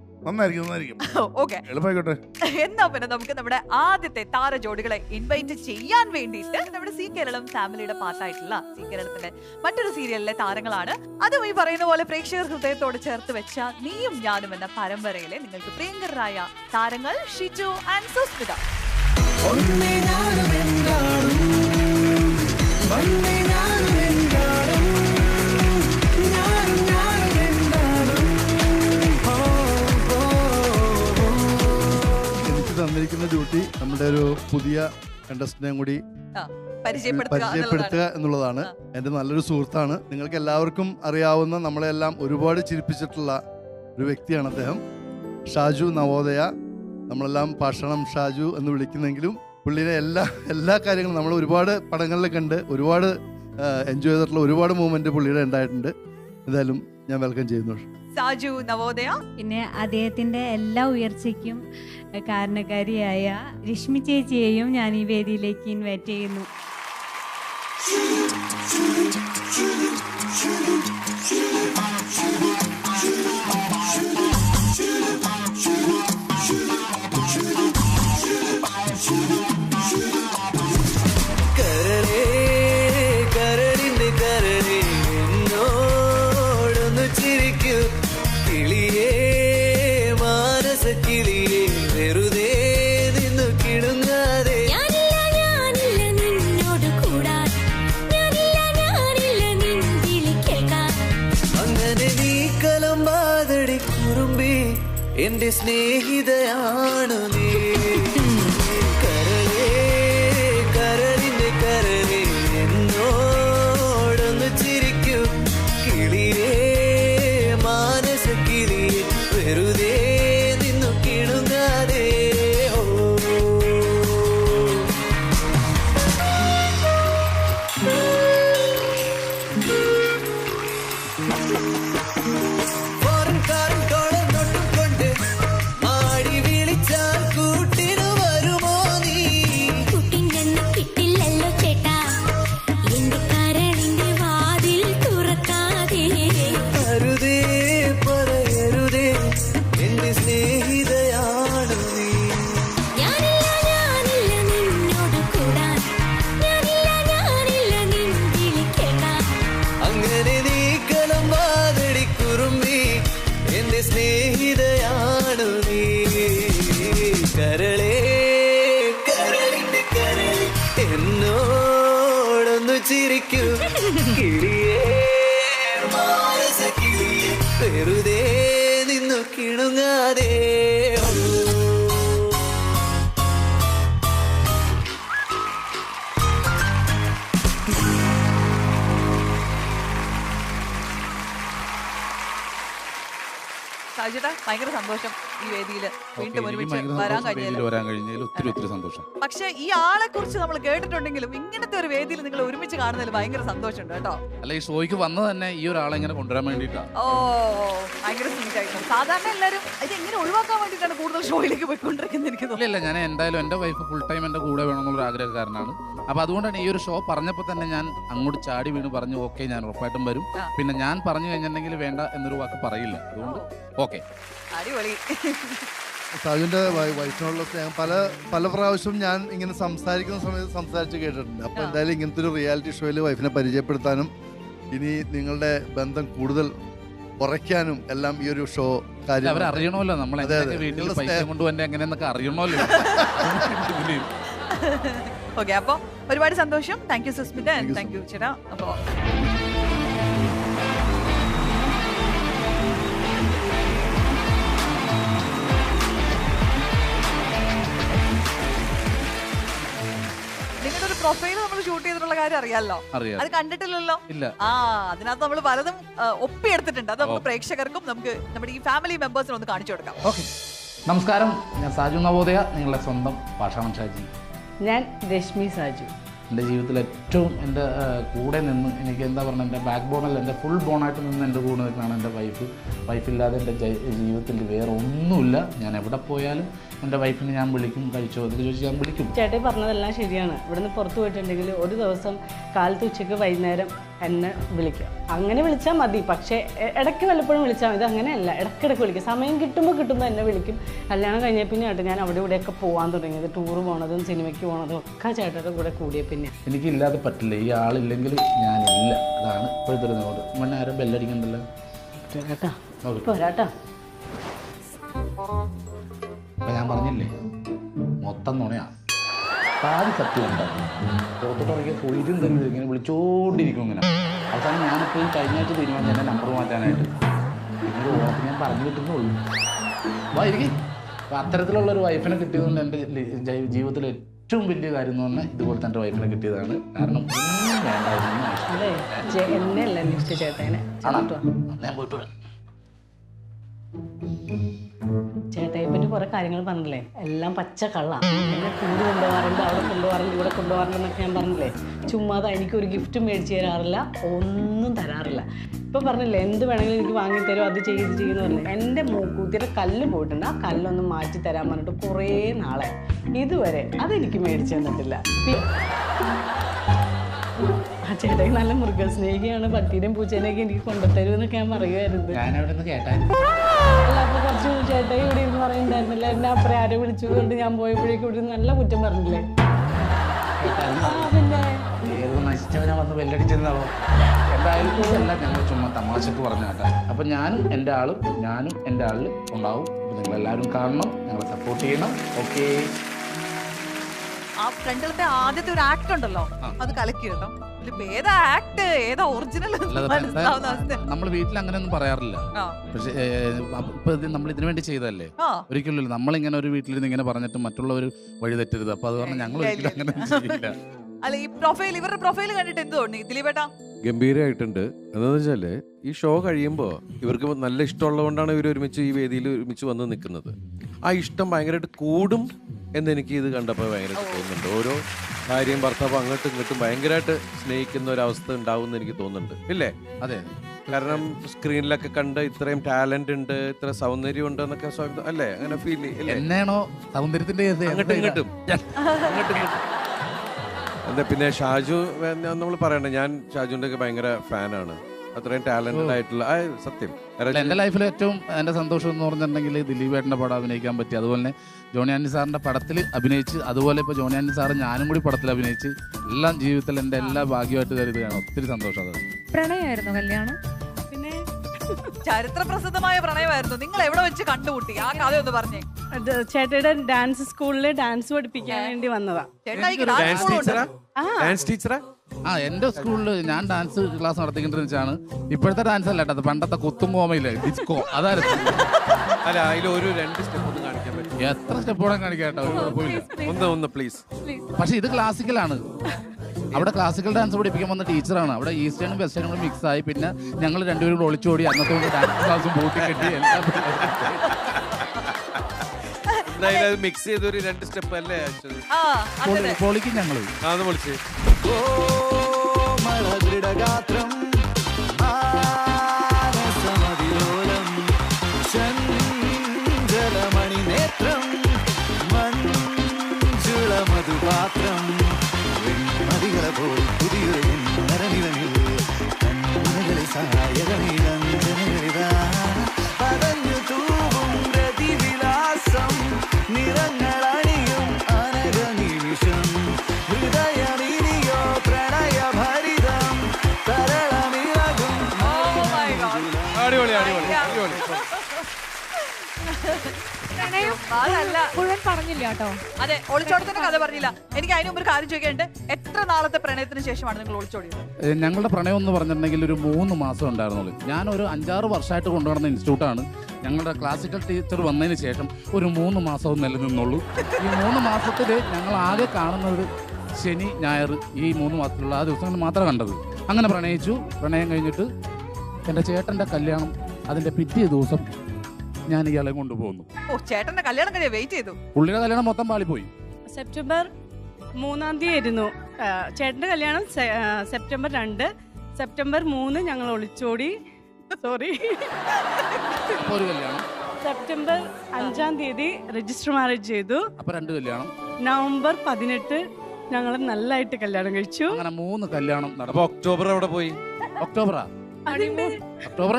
എന്നാ പിന്നെ നമുക്ക് നമ്മുടെ ആദ്യത്തെ താര ജോഡികളെ ഇൻവൈറ്റ് ചെയ്യാൻ വേണ്ടിയിട്ട് നമ്മുടെ സി കേരളം ഫാമിലിയുടെ പാർട്ടായിട്ടുള്ള സി കേരളത്തിന്റെ മറ്റൊരു സീരിയലിലെ താരങ്ങളാണ്. അതും ഈ പറയുന്ന പോലെ പ്രേക്ഷകർ ഹൃദയത്തോട് ചേർത്ത് വെച്ച നീയും ഞാനും എന്ന പരമ്പരയിലെ നിങ്ങൾക്ക് പ്രിയങ്കരായ താരങ്ങൾ ഷിജു ആൻഡ് സുസ്മിത. തന്നിരിക്കുന്ന ഡ്യൂട്ടി നമ്മുടെ ഒരു പുതിയ കണ്ടസ്റ്റന്റിനെ കൂടി പരിചയപ്പെടുത്തുക എന്നുള്ളതാണ്. എൻ്റെ നല്ലൊരു സുഹൃത്താണ്, നിങ്ങൾക്ക് എല്ലാവർക്കും അറിയാവുന്ന നമ്മളെല്ലാം ഒരുപാട് ചിരിപ്പിച്ചിട്ടുള്ള ഒരു വ്യക്തിയാണ് അദ്ദേഹം. ഷാജു നവോദയ, നമ്മളെല്ലാം പാഷണം ഷാജു എന്ന് വിളിക്കുന്നെങ്കിലും പുള്ളിയുടെ എല്ലാ കാര്യങ്ങളും നമ്മൾ ഒരുപാട് പടങ്ങളിൽ കണ്ട് ഒരുപാട് എൻജോയ് ചെയ്തിട്ടുള്ള ഒരുപാട് മൂവ്മെന്റ് പുള്ളിയുടെ ഉണ്ടായിട്ടുണ്ട്. എന്തായാലും ഞാൻ വെൽക്കം ചെയ്യുന്നു സാജു നവോദയ. പിന്നെ അദ്ദേഹത്തിന്റെ എല്ലാ ഉയർച്ചയ്ക്കും കാരണക്കാരിയായ രശ്മി ചേച്ചിയെയും ഞാൻ ഈ വേദിയിലേക്ക് ഇൻവൈറ്റ് ചെയ്യുന്നു. എന്റെ സ്നേഹിതയാണു നീ, കരളേ കരളിന്റെ കരളേ എന്നോടൊന്ന് ചിരിക്കൂ, കിളിയേ മാനസ കിളിയേ വെറുതെ നിന്നു കിണുങ്ങാതെ. ചിരിക്കൂ കിളിയേ മാനസ കിളിയേ വെറുതെ നിന്നു കിണുങ്ങാതെ. ചേട്ടാ ഭയങ്കര സന്തോഷം ഈ വേദിയിൽ വീണ്ടും ഒരുമിച്ച് വരാൻ കഴിഞ്ഞതിൽ ഒത്തിരി സന്തോഷം. പക്ഷെ ഈ ആളെ കുറിച്ച് നമ്മൾ കേട്ടിട്ടുണ്ടെങ്കിലും ഇങ്ങനത്തെ ഒരു വേദിയിൽ നിങ്ങൾ ഒരുമിച്ച് കാണുന്നതിൽ ഭയങ്കര സന്തോഷമുണ്ട് കേട്ടോ. അല്ല, ഈ ഷോയ്ക്ക് വന്നത് തന്നെ ഈ ഒരാളെ ഇങ്ങനെ കൊണ്ടുവരാൻ വേണ്ടിയിട്ടാണ്. ഓ ഭയങ്കര സ്വീറ്റ് ആയിരുന്നു. സാധാരണ എല്ലാവരും ഇത് എങ്ങനെ ഒഴിവാക്കാൻ വേണ്ടിയിട്ടാണ് കൂടുതൽ ഷോയിലേക്ക് പോയിക്കൊണ്ടിരിക്കുന്നത് എനിക്ക് തോന്നുന്നു. ഇല്ല, ഞാൻ എന്തായാലും എൻ്റെ വൈഫ് ഫുൾ ടൈം എൻ്റെ കൂടെ വേണമെന്നുള്ള ആഗ്രഹക്കാരനാണ്. അപ്പൊ അതുകൊണ്ടാണ് ഈ ഒരു ഷോ പറഞ്ഞപ്പോൾ തന്നെ ഞാൻ അങ്ങോട്ട് ചാടി വീണ് പറഞ്ഞു ഓക്കെ ഞാൻ ഉറപ്പായിട്ടും വരും. പിന്നെ ഞാൻ പറഞ്ഞു കഴിഞ്ഞിട്ടുണ്ടെങ്കിൽ വേണ്ട എന്നൊരു വാക്ക് പറയില്ല. അതുകൊണ്ട് ഓക്കെ. അടിപൊളി. ഷാജുവിന്റെ വൈഫിനോടുള്ള സ്നേഹം പല പ്രാവശ്യം ഞാൻ ഇങ്ങനെ സംസാരിക്കുന്ന സമയത്ത് സംസാരിച്ച് കേട്ടിട്ടുണ്ട്. അപ്പൊ എന്തായാലും ഇങ്ങനത്തെ ഒരു റിയാലിറ്റി ഷോയിൽ വൈഫിനെ പരിചയപ്പെടുത്താനും ഇനി നിങ്ങളുടെ ബന്ധം കൂടുതൽ കുറയ്ക്കാനും എല്ലാം ഈ ഒരു ഷോ കാര്യം അവരറിയണമല്ലോ നമ്മൾ വീട്ടിൽ പൈസ കൊണ്ടുപോയി എങ്ങനെയെന്നൊക്കെ അറിയണമല്ലോ. ഓക്കെ, അപ്പൊ ഒരുപാട് സന്തോഷം. Thank you Susmita, thank you ചേട്ടാ. അപ്പൊ നിങ്ങളുടെ ഒരു പ്രൊഫൈൽ നമ്മൾ ഷൂട്ട് ചെയ്തിട്ടുള്ള കാര്യം അറിയാലോ? അത് കണ്ടിട്ടില്ലല്ലോ? ആ, അതിനകത്ത് നമ്മൾ പലതും ഒപ്പിയെടുത്തിട്ടുണ്ട്. അത് നമുക്ക് പ്രേക്ഷകർക്കും നമുക്ക് നമ്മുടെ ഈ ഫാമിലി മെമ്പേഴ്സിനും ഒന്ന് കാണിച്ചു കൊടുക്കാം. ഓക്കെ. നമസ്കാരം, ഞാൻ സാജു നവോദയ, നിങ്ങളുടെ സ്വന്തം പാഷാണം ഷാജി. ഞാൻ രശ്മി സാജു. എൻ്റെ ജീവിതത്തിൽ ഏറ്റവും എൻ്റെ കൂടെ നിന്ന് എനിക്ക് എന്താ പറയുക, എൻ്റെ ബാക്ക് ബോണല്ല, എൻ്റെ ഫുൾ ബോണായിട്ട് നിന്ന് എൻ്റെ കൂടെ നിൽക്കുകയാണ് എൻ്റെ വൈഫ്. വൈഫില്ലാതെ എൻ്റെ ജീവിതത്തിൽ വേറെ ഒന്നുമില്ല. ഞാൻ എവിടെ പോയാലും എൻ്റെ വൈഫിനെ ഞാൻ വിളിക്കും. കഴിച്ചോ എന്നൊക്കെ ചോദിച്ച് ഞാൻ വിളിക്കും. ചേട്ടൻ പറഞ്ഞതെല്ലാം ശരിയാണ്. ഇവിടുന്ന് പുറത്ത് പോയിട്ടുണ്ടെങ്കിൽ ഒരു ദിവസം കാലത്ത് ഉച്ചയ്ക്ക് വൈകുന്നേരം എന്നെ വിളിക്കുക. അങ്ങനെ വിളിച്ചാൽ മതി. പക്ഷേ ഇടയ്ക്ക് വല്ലപ്പോഴും വിളിച്ചാൽ മതി. അങ്ങനെയല്ല, ഇടയ്ക്കിടയ്ക്ക് വിളിക്കും. സമയം കിട്ടുമ്പോൾ എന്നെ വിളിക്കും. കല്യാണം കഴിഞ്ഞ പിന്നെ ആയിട്ട് ഞാൻ അവിടെ ഇവിടെയൊക്കെ പോകാൻ തുടങ്ങിയത്. ടൂർ പോകണതും സിനിമയ്ക്ക് പോകണതും ഒക്കെ ചേട്ടൻ്റെ കൂടെ കൂടിയ പിന്നെ എനിക്കില്ലാതെ പറ്റില്ല. ഈ ആളില്ലെങ്കിൽ ഞാനില്ല. അതാണ് ഇപ്പോഴത്തെ നോട്. മുന്നേ ആരും ബെല്ലടിക്കണ്ടല്ലോ. ചേട്ടാ പോരാട്ടാ. അപ്പം ഞാൻ പറഞ്ഞില്ലേ, മൊത്തം നുണയാണ്. പാതി സത്യം ഉണ്ടാകും. പുറത്തോട്ട് ഇറങ്ങിയ പൊളിച്ചും തന്നെ ഇങ്ങനെ വിളിച്ചോണ്ടിരിക്കും. ഇങ്ങനെ അവസാനം ഞാനിപ്പോൾ ഈ കഴിഞ്ഞ ആഴ്ച തീരുമാനിച്ചു എൻ്റെ നമ്പർ മാറ്റാനായിട്ട്. പിന്നീട് ഓർത്ത് ഞാൻ പറഞ്ഞു കിട്ടുന്നുള്ളൂ. വായിരിക്കും. അപ്പം അത്തരത്തിലുള്ളൊരു വൈഫിനെ കിട്ടിയതുകൊണ്ട് എൻ്റെ ജീവിതത്തിൽ ഏറ്റവും വലിയ കാര്യം എന്ന് പറഞ്ഞാൽ ഇതുപോലെ തന്നെ വൈഫിനെ കിട്ടിയതാണ്. കാരണം ഒന്നും വേണ്ടായിരുന്നു. എന്നെയല്ല നെക്സ്റ്റ് ചേട്ടനെ. ഞാൻ പോയിട്ട് ചേട്ടയെ പറ്റി കുറെ കാര്യങ്ങൾ പറഞ്ഞില്ലേ, എല്ലാം പച്ച കള്ള. എന്നെ ടൂർ കൊണ്ടുപോകാറുണ്ട്, അവിടെ കൊണ്ടുപോകാറുണ്ട്, ഇവിടെ കൊണ്ടുപോകാറുണ്ടെന്നൊക്കെ ഞാൻ പറഞ്ഞില്ലേ. ചുമ്മാതെ എനിക്കൊരു ഗിഫ്റ്റ് മേടിച്ച് തരാറില്ല, ഒന്നും തരാറില്ല. ഇപ്പം പറഞ്ഞില്ലേ എന്ത് വേണമെങ്കിലും എനിക്ക് വാങ്ങിത്തരും, അത് ചെയ്യുന്നു പറഞ്ഞില്ലേ. എൻ്റെ മൂക്കൂത്തിയുടെ കല്ല് പോയിട്ടുണ്ട്. ആ കല്ലൊന്ന് മാറ്റി തരാൻ പറഞ്ഞിട്ട് കുറേ നാളെ ഇതുവരെ അതെനിക്ക് മേടിച്ചു തന്നിട്ടില്ല. ആ ചേട്ടൻ നല്ല മൃഗസ്നേഹിയാണ്. പട്ടീനെയും പൂച്ചേനെയൊക്കെ എനിക്ക് കൊണ്ടുതരുമെന്നൊക്കെ ഞാൻ പറയുമായിരുന്നു. അല്ല, അപ്പൊ കുറച്ച് ചേട്ടായി ഇവിടെ ഇരുന്ന് പറയുന്നുണ്ടായിരുന്നില്ല, എന്നെ അപ്പുറം ആരെ വിളിച്ചതുകൊണ്ട് ഞാൻ പോയപ്പോഴേക്കും ഇവിടെ നല്ല കുറ്റം പറഞ്ഞില്ലേ. പിന്നെ നശിച്ചവനാ വന്ന് വെല്ലടിച്ചെന്നാവോ. എന്തായാലും ഇതല്ല ഞങ്ങൾ ചുമ്മാ തമാശക്ക് പറഞ്ഞ കേട്ടോ. അപ്പം ഞാനും എൻ്റെ ആളും ഉണ്ടാവും. അപ്പം നിങ്ങളെല്ലാവരും കാണണം, ഞങ്ങളെ സപ്പോർട്ട് ചെയ്യണം. ഓക്കെ. ആ ഫ്രണ്ടിലത്തെ ആദ്യത്തെ ഒരു ആക്ട് ഉണ്ടല്ലോ, അത് കലക്കി കേട്ടോ. ഏതാ ആക്ട് ഏതാ ഒറിജിനൽ നമ്മൾ വീട്ടിൽ അങ്ങനെയൊന്നും പറയാറില്ല. പക്ഷെ ഇപ്പൊ നമ്മൾ ഇതിനു വേണ്ടി ചെയ്തല്ലേ, ഒരിക്കലും നമ്മളിങ്ങനെ ഒരു വീട്ടിലിരുന്ന് ഇങ്ങനെ പറഞ്ഞിട്ട് മറ്റുള്ളവർ വഴി തെറ്റരുത്. അപ്പൊ അത് പറഞ്ഞാൽ ഞങ്ങൾ ഒരിക്കലും അങ്ങനെ ചെയ്യില്ല. അല്ല, ഈ പ്രൊഫൈൽ ഇവരുടെ പ്രൊഫൈൽ കണ്ടിട്ട് എന്ത് തോന്നി ദിലീപേട്ടാ? ഗംഭീരമായിട്ടുണ്ട്. എന്താണെന്ന് വെച്ചാല് ഈ ഷോ കഴിയുമ്പോൾ ഇവർക്ക് നല്ല ഇഷ്ടമുള്ളതുകൊണ്ടാണ് ഇവർ ഒരുമിച്ച് ഈ വേദിയിൽ ഒരുമിച്ച് വന്ന് നിൽക്കുന്നത്. ആ ഇഷ്ടം ഭയങ്കരമായിട്ട് കൂടും എന്നെനിക്ക് ഇത് കണ്ടപ്പോൾ ഭയങ്കരമായിട്ട് തോന്നുന്നുണ്ട്. ഓരോ ഭാര്യയും ഭർത്താവും അങ്ങോട്ടും ഇങ്ങോട്ടും ഭയങ്കരമായിട്ട് സ്നേഹിക്കുന്ന ഒരവസ്ഥ ഉണ്ടാവും എന്ന് എനിക്ക് തോന്നുന്നുണ്ട്. ഇല്ലേ? അതെ. കാരണം സ്ക്രീനിലൊക്കെ കണ്ട് ഇത്രയും ടാലന്റ് ഉണ്ട്, ഇത്ര സൗന്ദര്യം ഉണ്ട് എന്നൊക്കെ അല്ലേ, അങ്ങനെ ഫീൽ എന്നാണോ സൗന്ദര്യത്തിന്റെ അങ്ങോട്ടും ഇങ്ങോട്ടും. എന്താ പിന്നെ ഷാജു നമ്മൾ പറയണേ, ഞാൻ ഷാജുവിന്റെ ഒക്കെ ഭയങ്കര ഫാനാണ്. അത്രയും ടാലന്റഡ് ആയിട്ടുള്ള സത്യം. എൻ്റെ ലൈഫിൽ ഏറ്റവും എൻ്റെ സന്തോഷം എന്ന് പറഞ്ഞിട്ടുണ്ടെങ്കിൽ ദിലീപേട്ടൻ്റെ പടം അഭിനയിക്കാൻ പറ്റി. അതുപോലെ തന്നെ ജോണി ആന്റണി സാറിൻ്റെ പടത്തിൽ അഭിനയിച്ച്, അതുപോലെ ഇപ്പോൾ ജോണി ആന്റണി സാറ് ഞാനും കൂടി പടത്തിൽ അഭിനയിച്ച്, എല്ലാം ജീവിതത്തിൽ എൻ്റെ എല്ലാ ഭാഗ്യമായിട്ട് കരുതുകയാണ്. ഒത്തിരി സന്തോഷം. അത് പ്രണയമായിരുന്നു കല്യാണം. പിന്നെ ചരിത്ര പ്രസിദ്ധമായ പ്രണയമായിരുന്നു. നിങ്ങൾ എവിടെ വെച്ച് കണ്ടുമുട്ടി? ആ കഥയൊന്ന് പറഞ്ഞേ. ചേട്ടയുടെ ഡാൻസ് സ്കൂളിൽ ഡാൻസ് പഠിപ്പിക്കാൻ വേണ്ടി വന്നതാ. എൻ്റെ സ്കൂളിൽ ഞാൻ ഡാൻസ് ക്ലാസ് നടത്തിക്കൊണ്ടിരുന്ന വെച്ചാണ്. ഇപ്പോഴത്തെ ഡാൻസ് അല്ല കേട്ടോ, പണ്ടത്തെ കുത്തും കോമയില്ലേ, ഡിസ്കോ, അതായിരുന്നു. അല്ല, അതിലൊരു 2 സ്റ്റെപ്പ് ഒന്ന് കാണിക്കാൻ പറ്റും? എത്ര സ്റ്റെപ്പോടെ കാണിക്കാം കേട്ടോ, ഒരു കുഴപ്പമില്ല. ഒന്ന് പ്ലീസ്. പക്ഷെ ഇത് ക്ലാസിക്കലാണ്. അവിടെ ക്ലാസിക്കൽ ഡാൻസ് പഠിപ്പിക്കാൻ വന്ന ടീച്ചറാണ്. അവിടെ ഈസ്റ്റേണും വെസ്റ്റേണും കൂടെ മിക്സ് ആയി. പിന്നെ ഞങ്ങൾ രണ്ടുപേരും കൂടെ ഒളിച്ചോടി അന്നത്തെ ഡാൻസ് ക്ലാസ്സും പൂട്ടി കെട്ടി എല്ലാം മിക്സ് ചെയ്തൊരു 2 സ്റ്റെപ്പ് അല്ലേ പൊളിക്കും ഞങ്ങൾ. പൊളിച്ച് ദൃഢഗാത്രം മാനസമതിലോലം ചഞ്ചലമണി നേത്രം മഞ്ജുള മധുപാത്രം മതികളെ പോൽ പുതിയൊരു നരനിലനിൽ കണ്ണുകളെ സഹായകനിതാ പതഞ്ഞു തൂവും പ്രതിവിലാസം നിറങ്ങളണിയും അനക നിമിഷം ഹൃദയമിനിയോ പ്രണയഭരിതം തരളമിളകും. അടിപൊളി അടിപൊളി അടിപൊളി. അതല്ല മുഴുവൻ പറഞ്ഞില്ല കേട്ടോ. അതെ, ഒളിച്ചോട്ടത്തിന്റെ കഥ പറഞ്ഞില്ല. എനിക്ക് അതിന് മുമ്പ് ഒരു കാര്യം ചോദിക്കാനുണ്ട്. എത്ര നാളത്തെ പ്രണയത്തിന് ശേഷമാണ് നിങ്ങൾ ഒളിച്ചോടിയത്? ഞങ്ങളുടെ പ്രണയം എന്ന് പറഞ്ഞിട്ടുണ്ടെങ്കിൽ ഒരു 3 മാസം ഉണ്ടായിരുന്നുള്ളൂ. ഞാനൊരു 5-6 വർഷമായിട്ട് കൊണ്ടുവന്ന ഇൻസ്റ്റിറ്റ്യൂട്ടാണ്. ഞങ്ങളുടെ ക്ലാസിക്കൽ ടീച്ചർ വന്നതിന് ശേഷം ഒരു 3 മാസവും നിലനിന്നുള്ളൂ. ഈ 3 മാസത്തിൽ ഞങ്ങൾ ആകെ കാണുന്നത് ശനി ഞായർ ഈ 3 മാസത്തിലുള്ള ആ ദിവസങ്ങൾ മാത്രമേ കണ്ടത്. അങ്ങനെ പ്രണയിച്ചു. പ്രണയം കഴിഞ്ഞിട്ട് എൻ്റെ ചേട്ടൻ്റെ കല്യാണം അതിൻ്റെ പിറ്റേ ദിവസം ഞാൻ ഇയാളെ കൊണ്ടുപോകുന്നു. ഓ, ചേട്ടന്റെ കല്യാണം കഴിയാൻ വെയിറ്റ് ചെയ്തു. പുള്ളിയുടെ കല്യാണം മൊത്തം പാളിപ്പോയി. സെപ്റ്റംബർ 3-ാം തീയതി ആയിരുന്നു ചേട്ടൻ്റെ കല്യാണം. സെപ്റ്റംബർ 2, സെപ്റ്റംബർ 3 ഞങ്ങൾ ഒളിച്ചോടി. സോറി, ഒരു കല്യാണം. സെപ്റ്റംബർ 5-ാം തീയതി രജിസ്റ്റർ മാരേജ് ചെയ്തു. അപ്പൊ 2 കല്യാണം. നവംബർ 18 ഞങ്ങൾ നല്ലതായിട്ട് കല്യാണം കഴിച്ചു. അങ്ങനെ 3 കല്യാണം നടന്നു. അപ്പൊ ഒക്ടോബർ എവിടെ പോയി? ഒക്ടോബർ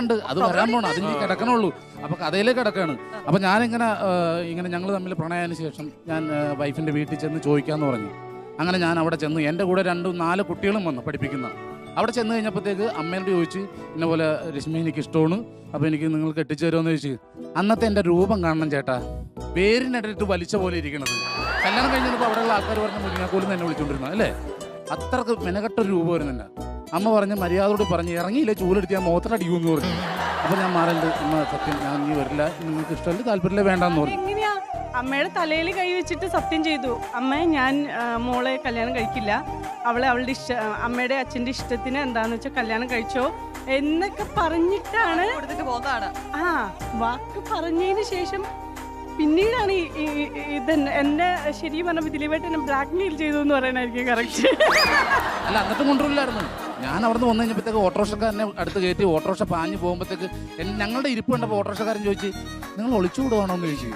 ഉണ്ട്. അത് വരാൻ പോണം. അതിന് കിടക്കണുള്ളൂ. അപ്പൊ കഥയിലേക്ക് കിടക്കാണ്. അപ്പൊ ഞാനിങ്ങനെ ഞങ്ങൾ തമ്മിൽ പ്രണയത്തിന് ശേഷം ഞാൻ വൈഫിന്റെ വീട്ടിൽ ചെന്ന് ചോദിക്കാന്ന് പറഞ്ഞു. അങ്ങനെ ഞാൻ അവിടെ ചെന്ന് എൻ്റെ കൂടെ 2-4 കുട്ടികളും വന്നു പഠിപ്പിക്കുന്ന. അവിടെ ചെന്ന് കഴിഞ്ഞപ്പോഴത്തേക്ക് അമ്മേനോട് ചോദിച്ചു, ഇന്ന പോലെ രശ്മി എനിക്ക് ഇഷ്ടമാണ്, അപ്പോൾ എനിക്ക് നിങ്ങൾ കെട്ടിച്ചേരുമെന്ന് ചോദിച്ചു. അന്നത്തെ എൻ്റെ രൂപം കാണണം ചേട്ടാ, വേരിനിടയിട്ട് വലിച്ച പോലെ ഇരിക്കണത്. കല്യാണം കഴിഞ്ഞപ്പോൾ അവിടെയുള്ള ആൾക്കാർ പറഞ്ഞ മുരിങ്ങാക്കോലും എന്നെ വിളിച്ചുകൊണ്ടിരുന്നത് അല്ലേ. അത്രക്ക് മെനക്കെട്ടൊരു രൂപം വരുന്നില്ല. അമ്മ പറഞ്ഞ് മര്യാദയോട് പറഞ്ഞ് ഇറങ്ങിയില്ലേ ചൂലെടുത്ത് ഞാൻ മോത്തടിക്കുമെന്ന് പറഞ്ഞു. അപ്പോൾ ഞാൻ മാറണ്ട് അമ്മ സത്യം ഞാൻ നീ വരില്ല, നിങ്ങൾക്ക് ഇഷ്ടമല്ല താല്പര്യമില്ല വേണ്ടെന്ന് പറഞ്ഞു. എങ്ങനെയാ അമ്മയുടെ തലയിൽ കൈ വെച്ചിട്ട് സത്യം ചെയ്തു, അമ്മ ഞാൻ മോളെ കല്യാണം കഴിക്കില്ല, അവളെ അവളുടെ അമ്മയുടെ അച്ഛൻ്റെ ഇഷ്ടത്തിന് എന്താന്ന് വെച്ചാൽ കല്യാണം കഴിച്ചോ എന്നൊക്കെ പറഞ്ഞിട്ടാണ് ആ വാക്ക് പറഞ്ഞതിന് ശേഷം പിന്നീടാണ് ഇത് എന്നെ ശരി പറഞ്ഞപ്പോൾ ദിലീപേട്ട എന്നെ ബ്ലാക്ക് മെയിൽ ചെയ്തു എന്ന് പറയാനായിരിക്കും കറക്റ്റ്. അല്ല എന്നിട്ടും കൊണ്ടുവരില്ലായിരുന്നു. ഞാൻ അവിടെ നിന്ന് വന്നു കഴിഞ്ഞപ്പോഴത്തേക്ക് ഓട്ടോറിക്ഷക്കാരനെ അടുത്ത് കയറ്റി ഓട്ടോറിക്ഷ പാഞ്ഞ് പോകുമ്പോഴത്തേക്ക് ഞങ്ങളുടെ ഇരിപ്പ് കണ്ടപ്പോൾ ഓട്ടോറിക്ഷക്കാരൻ ചോദിച്ചു, നിങ്ങൾ ഒളിച്ചുകൂടുവാണോ എന്ന് ചോദിച്ചു.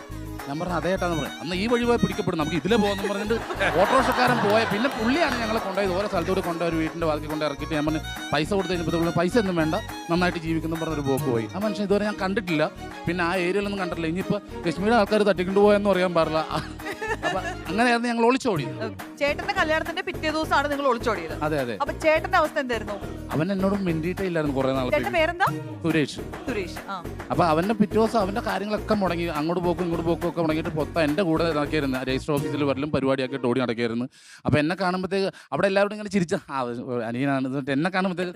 ഞാൻ പറഞ്ഞു അതേട്ടാന്ന് പറഞ്ഞു. അന്ന് ഈ വഴി പോയി പിടിക്കപ്പെടും, നമുക്ക് ഇതിലെ പോകുന്നു പറഞ്ഞിട്ട് ഓട്ടോറിക്ഷക്കാരൻ പോയ. പിന്നെ പുള്ളിയാണ് ഞങ്ങളെ കൊണ്ടുപോയത്. ഓരോ സ്ഥലത്തോട് കൊണ്ടുപോയി ഒരു വീട്ടിൻ്റെ വാതിൽ കൊണ്ട് ഇറക്കിയിട്ട് ഞാൻ പറഞ്ഞു പൈസ കൊടുത്ത് കഴിഞ്ഞപ്പോൾ പൈസ ഒന്നും വേണ്ട, നന്നായിട്ട് ജീവിക്കുന്നു പറഞ്ഞൊരു പോക്ക് പോയി. ആ മനുഷ്യൻ ഇതുവരെ ഞാൻ കണ്ടിട്ടില്ല. പിന്നെ ആ ഏരിയയിലൊന്നും കണ്ടിട്ടില്ല. ഇനിയിപ്പോൾ രശ്മിയുടെ ആൾക്കാർ തട്ടിക്കൊണ്ട് പോയെന്ന് പറയാൻ പാടില്ല. അപ്പൊ അങ്ങനെയായിരുന്നു ഞങ്ങൾ ഒളിച്ചോടിയത്. ചേട്ടന്റെ കല്യാണത്തിന്റെ പിറ്റേ ദിവസമാണ് നിങ്ങൾ ഒളിച്ചോടിയത്. അതെ അതെ. അപ്പൊ ചേട്ടന്റെ അവസ്ഥ എന്തായിരുന്നു? അവൻ എന്നോട് മിണ്ടിയിട്ടേ ഇല്ലായിരുന്നു കുറെ നാളെ. പേരെന്താ? സുരേഷ്. അപ്പൊ അവന്റെ പിറ്റേ ദിവസം അവന്റെ കാര്യങ്ങളൊക്കെ മുടങ്ങി, അങ്ങോട്ട് പോക്കും ഇങ്ങോട്ട് പോക്കും ഒക്കെ മുടങ്ങിയിട്ട് മൊത്തം എന്റെ കൂടെ നടക്കായിരുന്നു. രജിസ്റ്റർ ഓഫീസിൽ വരലും പരിപാടിയാക്കിയിട്ട് ഓടി നടക്കായിരുന്നു. അപ്പൊ എന്നെ കാണുമ്പോഴത്തേക്ക് അവിടെ എല്ലാവരും ഇങ്ങനെ ചിരിച്ച അനിയനാണ്. എന്നെ കാണുമ്പോഴത്തേക്ക്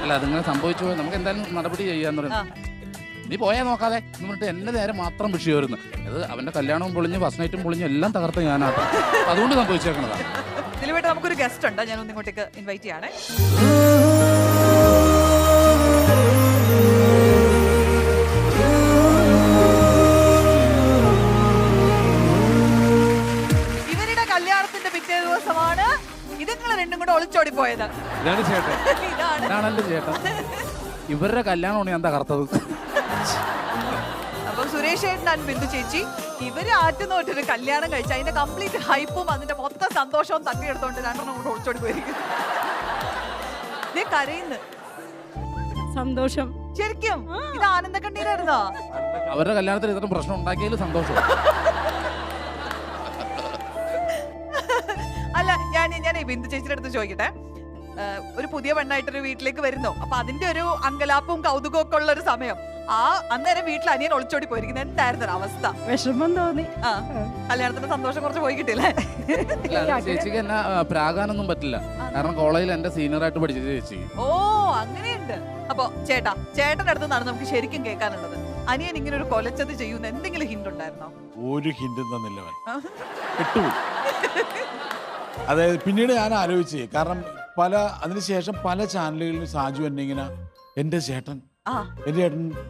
അല്ല അതിങ്ങനെ സംഭവിച്ചു പോയി, നമുക്ക് എന്തായാലും നടപടി ചെയ്യാന്ന് പറയുന്നത്. നീ പോയാ നോക്കാതെ എന്ന് പറഞ്ഞിട്ട് എന്റെ നേരെ മാത്രം വിഷയമായിരുന്നു. അത് അവന്റെ കല്യാണവും പൊളിഞ്ഞ് ഫസ്റ്റ് നൈറ്റും പൊളിഞ്ഞ് എല്ലാം തകർത്ത് ഞാനാട്ടോ. അതുകൊണ്ട് സംഭവിച്ചേക്കണതാണ്. ദിലീപേട്ട നമുക്കൊരു ഗസ്റ്റ് ഉണ്ട്, ഞാൻ ഒന്ന് ഇങ്ങോട്ടേക്ക് ഇൻവൈറ്റ് ചെയ്യണേ. ഇവരുടെ കല്യാണത്തിന്റെ പിറ്റേ ദിവസമാണ് ഇതുങ്ങൾ രണ്ടും കൂടെ ഒളിച്ചോടി പോയത്. ഇതാണ് ചേട്ടൻ. ഇതാണ് എന്റെ ചേട്ടൻ. ഇവരുടെ കല്യാണമാണ് ഞാൻ തകർത്തത്. അപ്പൊ സുരേഷ് ഏട്ടൻ ബിന്ദു ചേച്ചി ഇവര് ആറ്റുനോട്ടൊരു കല്യാണം കഴിച്ചു. അതിന്റെ കംപ്ലീറ്റ് ഹൈപ്പും അതിന്റെ മൊത്തം സന്തോഷവും തട്ടിയെടുത്തോണ്ട് രണ്ടെണ്ണം കൂടെ ഒളിച്ചോടി പോയിരിക്കും. കരയുന്നു സന്തോഷം. ശരിക്കും ഇത് ആനന്ദ കണ്ണീരായിരുന്നോ? അവരുടെ കല്യാണത്തിൽ ഇത്ര പ്രശ്നം ഉണ്ടാക്കിയതിൽ സന്തോഷം. അല്ല ഞാൻ ഈ ബിന്ദു ചേച്ചിയുടെ അടുത്ത് ചോദിക്കട്ടെ, ഒരു പുതിയ പെണ്ണായിട്ടൊരു വീട്ടിലേക്ക് വരുന്നു. അപ്പൊ അതിന്റെ ഒരു അങ്കലാപ്പും കൗതുകവും ഒക്കെ ഉള്ള ഒരു സമയം. അന്നേരം വീട്ടിൽ അനിയൻ ഒളിച്ചോടി പോയിരിക്കുന്നത് എന്തായിരുന്നു അവസ്ഥ? വിഷമം തോന്നി. കല്യാണത്തിന്റെ സന്തോഷം കുറച്ച് പോയി കിട്ടില്ലേ? ചേച്ചിക്ക് എന്നെ പ്രാകാനൊന്നും പറ്റില്ല, കാരണം കോളേജിൽ എന്റെ സീനിയർ ആയിട്ട് പഠിച്ചത് ചേച്ചി. ഓ അങ്ങനെയുണ്ട്. അപ്പൊ ചേട്ടന്റെ അടുത്ത് നിന്നാണ് നമുക്ക് ശരിക്കും കേൾക്കാനുള്ളത്. അനിയൻ ഇങ്ങനെ ഒരു കൊലച്ചത് ചെയ്യുന്ന എന്തെങ്കിലും ഹിന്റ് ഉണ്ടായിരുന്നോ? ഒരു ഹിന്റും തന്നില്ലവൻ, പെട്ടുപോയി. അതായത് പിന്നീട് ഞാൻ ആലോചിച്ച്, കാരണം അതിനുശേഷം പല ചാനലുകളിലും സാജു എന്നെ ഇങ്ങനെ എൻ്റെ ചേട്ടൻ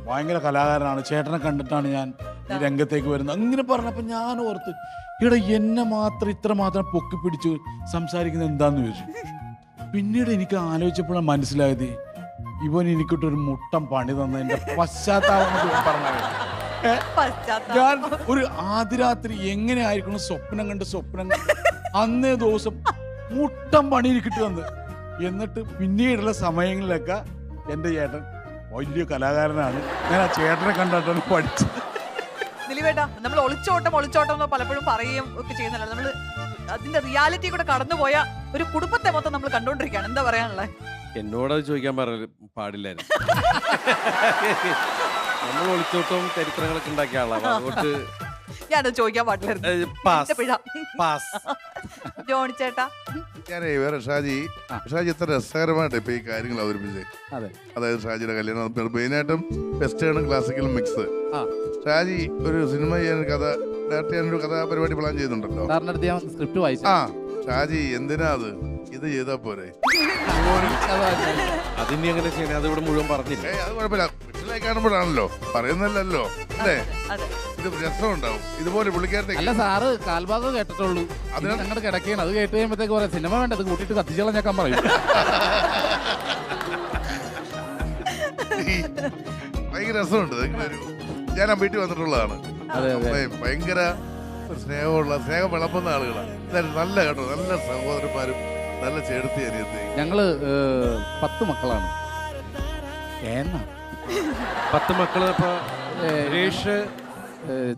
ഭയങ്കര കലാകാരനാണ്, ചേട്ടനെ കണ്ടിട്ടാണ് ഞാൻ ഈ രംഗത്തേക്ക് വരുന്നത് അങ്ങനെ പറഞ്ഞപ്പോൾ ഞാൻ ഓർത്ത്, ഇവിടെ എന്നെ ഇത്രമാത്രം പൊക്കി പിടിച്ച് സംസാരിക്കുന്നത് എന്താന്ന് ചോദിച്ചു. പിന്നീട് എനിക്ക് ആലോചിച്ചപ്പോഴാണ് മനസ്സിലായത്, ഇവൻ എനിക്കിട്ടൊരു മുട്ടം പണി തന്നതിന്റെ പശ്ചാത്താപം പറഞ്ഞത്. ഞാൻ ഒരു ആദ്യരാത്രി എങ്ങനെയായിരിക്കണം സ്വപ്നം കണ്ട് അന്നേ ദിവസം മുട്ടം പണി എനിക്കിട്ട് തന്ന്. എന്നിട്ട് പിന്നീടുള്ള സമയങ്ങളിലൊക്കെ എൻ്റെ ചേട്ടൻ വലിയ കലാകാരനാണ്, ഞാൻ ആ ചേട്ടനെ കണ്ടിട്ടാണ് പഠിച്ചത്. ദിലീപേട്ടാ, നമ്മൾ ഒളിച്ചോട്ടം എന്ന് പലപ്പോഴും പറയുകയും ഒക്കെ ചെയ്യുന്നല്ലോ, നമ്മൾ അതിന്റെ റിയാലിറ്റി കൂടെ കടന്നുപോയ ഒരു കുടുംബത്തെ മൊത്തം നമ്മൾ കണ്ടോണ്ടിരിക്കുകയാണ്. എന്താ പറയാനുള്ളത്? എന്നോടത് ചോദിക്കാൻ പാടില്ലായിരുന്നു. നമ്മൾ ഒളിച്ചോട്ടവും ചരിത്രങ്ങളൊക്കെ ഉണ്ടാക്കിയ ആളാണ്, അതുകൊണ്ട് ഞാനത് ചോദിക്കാൻ പാടില്ലായിരുന്നു. ജോണി ചേട്ടാ, ഞാനേ വേറെ ഷാജി ഇത്ര രസകരമായിട്ട് ഇപ്പൊ ഈ കാര്യങ്ങൾ അവതരിപ്പിച്ചേ. അതായത് ഷാജിയുടെ കല്യാണം മെയിനായിട്ടും വെസ്റ്റേണും ക്ലാസിക്കലും മിക്സ്. ഷാജി ഒരു സിനിമ ചെയ്യാൻ ഡയറക്റ്റ് ചെയ്യാനൊരു കഥാപരിപാടി പ്ലാൻ ചെയ്യുന്നുണ്ടല്ലോ. ഷാജി എന്തിനാ ഇത് ചെയ്താ പോരെ? അതിനി അങ്ങനെ ചെയ്യണേ, അത് ഇവിടെ മുഴുവൻ പറഞ്ഞില്ല. അത് കുഴപ്പമില്ല, വിഷലായി കാണുമ്പോഴാണല്ലോ, പറയുന്നില്ലല്ലോ അല്ലേ? ഇത് രസമുണ്ടാവും. ഇതുപോലെ പുള്ളിക്കാരത്തെ അല്ല സാറ് കാൽഭാഗം കേട്ടിട്ടുള്ളൂ, അതിന് ഞങ്ങളുടെ കിടക്കുകയാണ്. അത് കേട്ട് കഴിയുമ്പോഴത്തേക്ക് പറയാം സിനിമ വേണ്ടത് കൂട്ടിയിട്ട് കത്തിച്ചളഞ്ഞേക്കാൻ പറയും. ഭയങ്കര രസമുണ്ട്. ഞാൻ ആ വീട്ടിൽ വന്നിട്ടുള്ളതാണ്. ഭയങ്കര സ്നേഹം വിളമ്പുന്ന ആളുകളാണ്. നല്ല കേട്ടോ, നല്ല സഹോദരന്മാരും നല്ല ചേർത്തി അനിയത്തി. ഞങ്ങള് 10 മക്കളാണ്. 10 മക്കള്.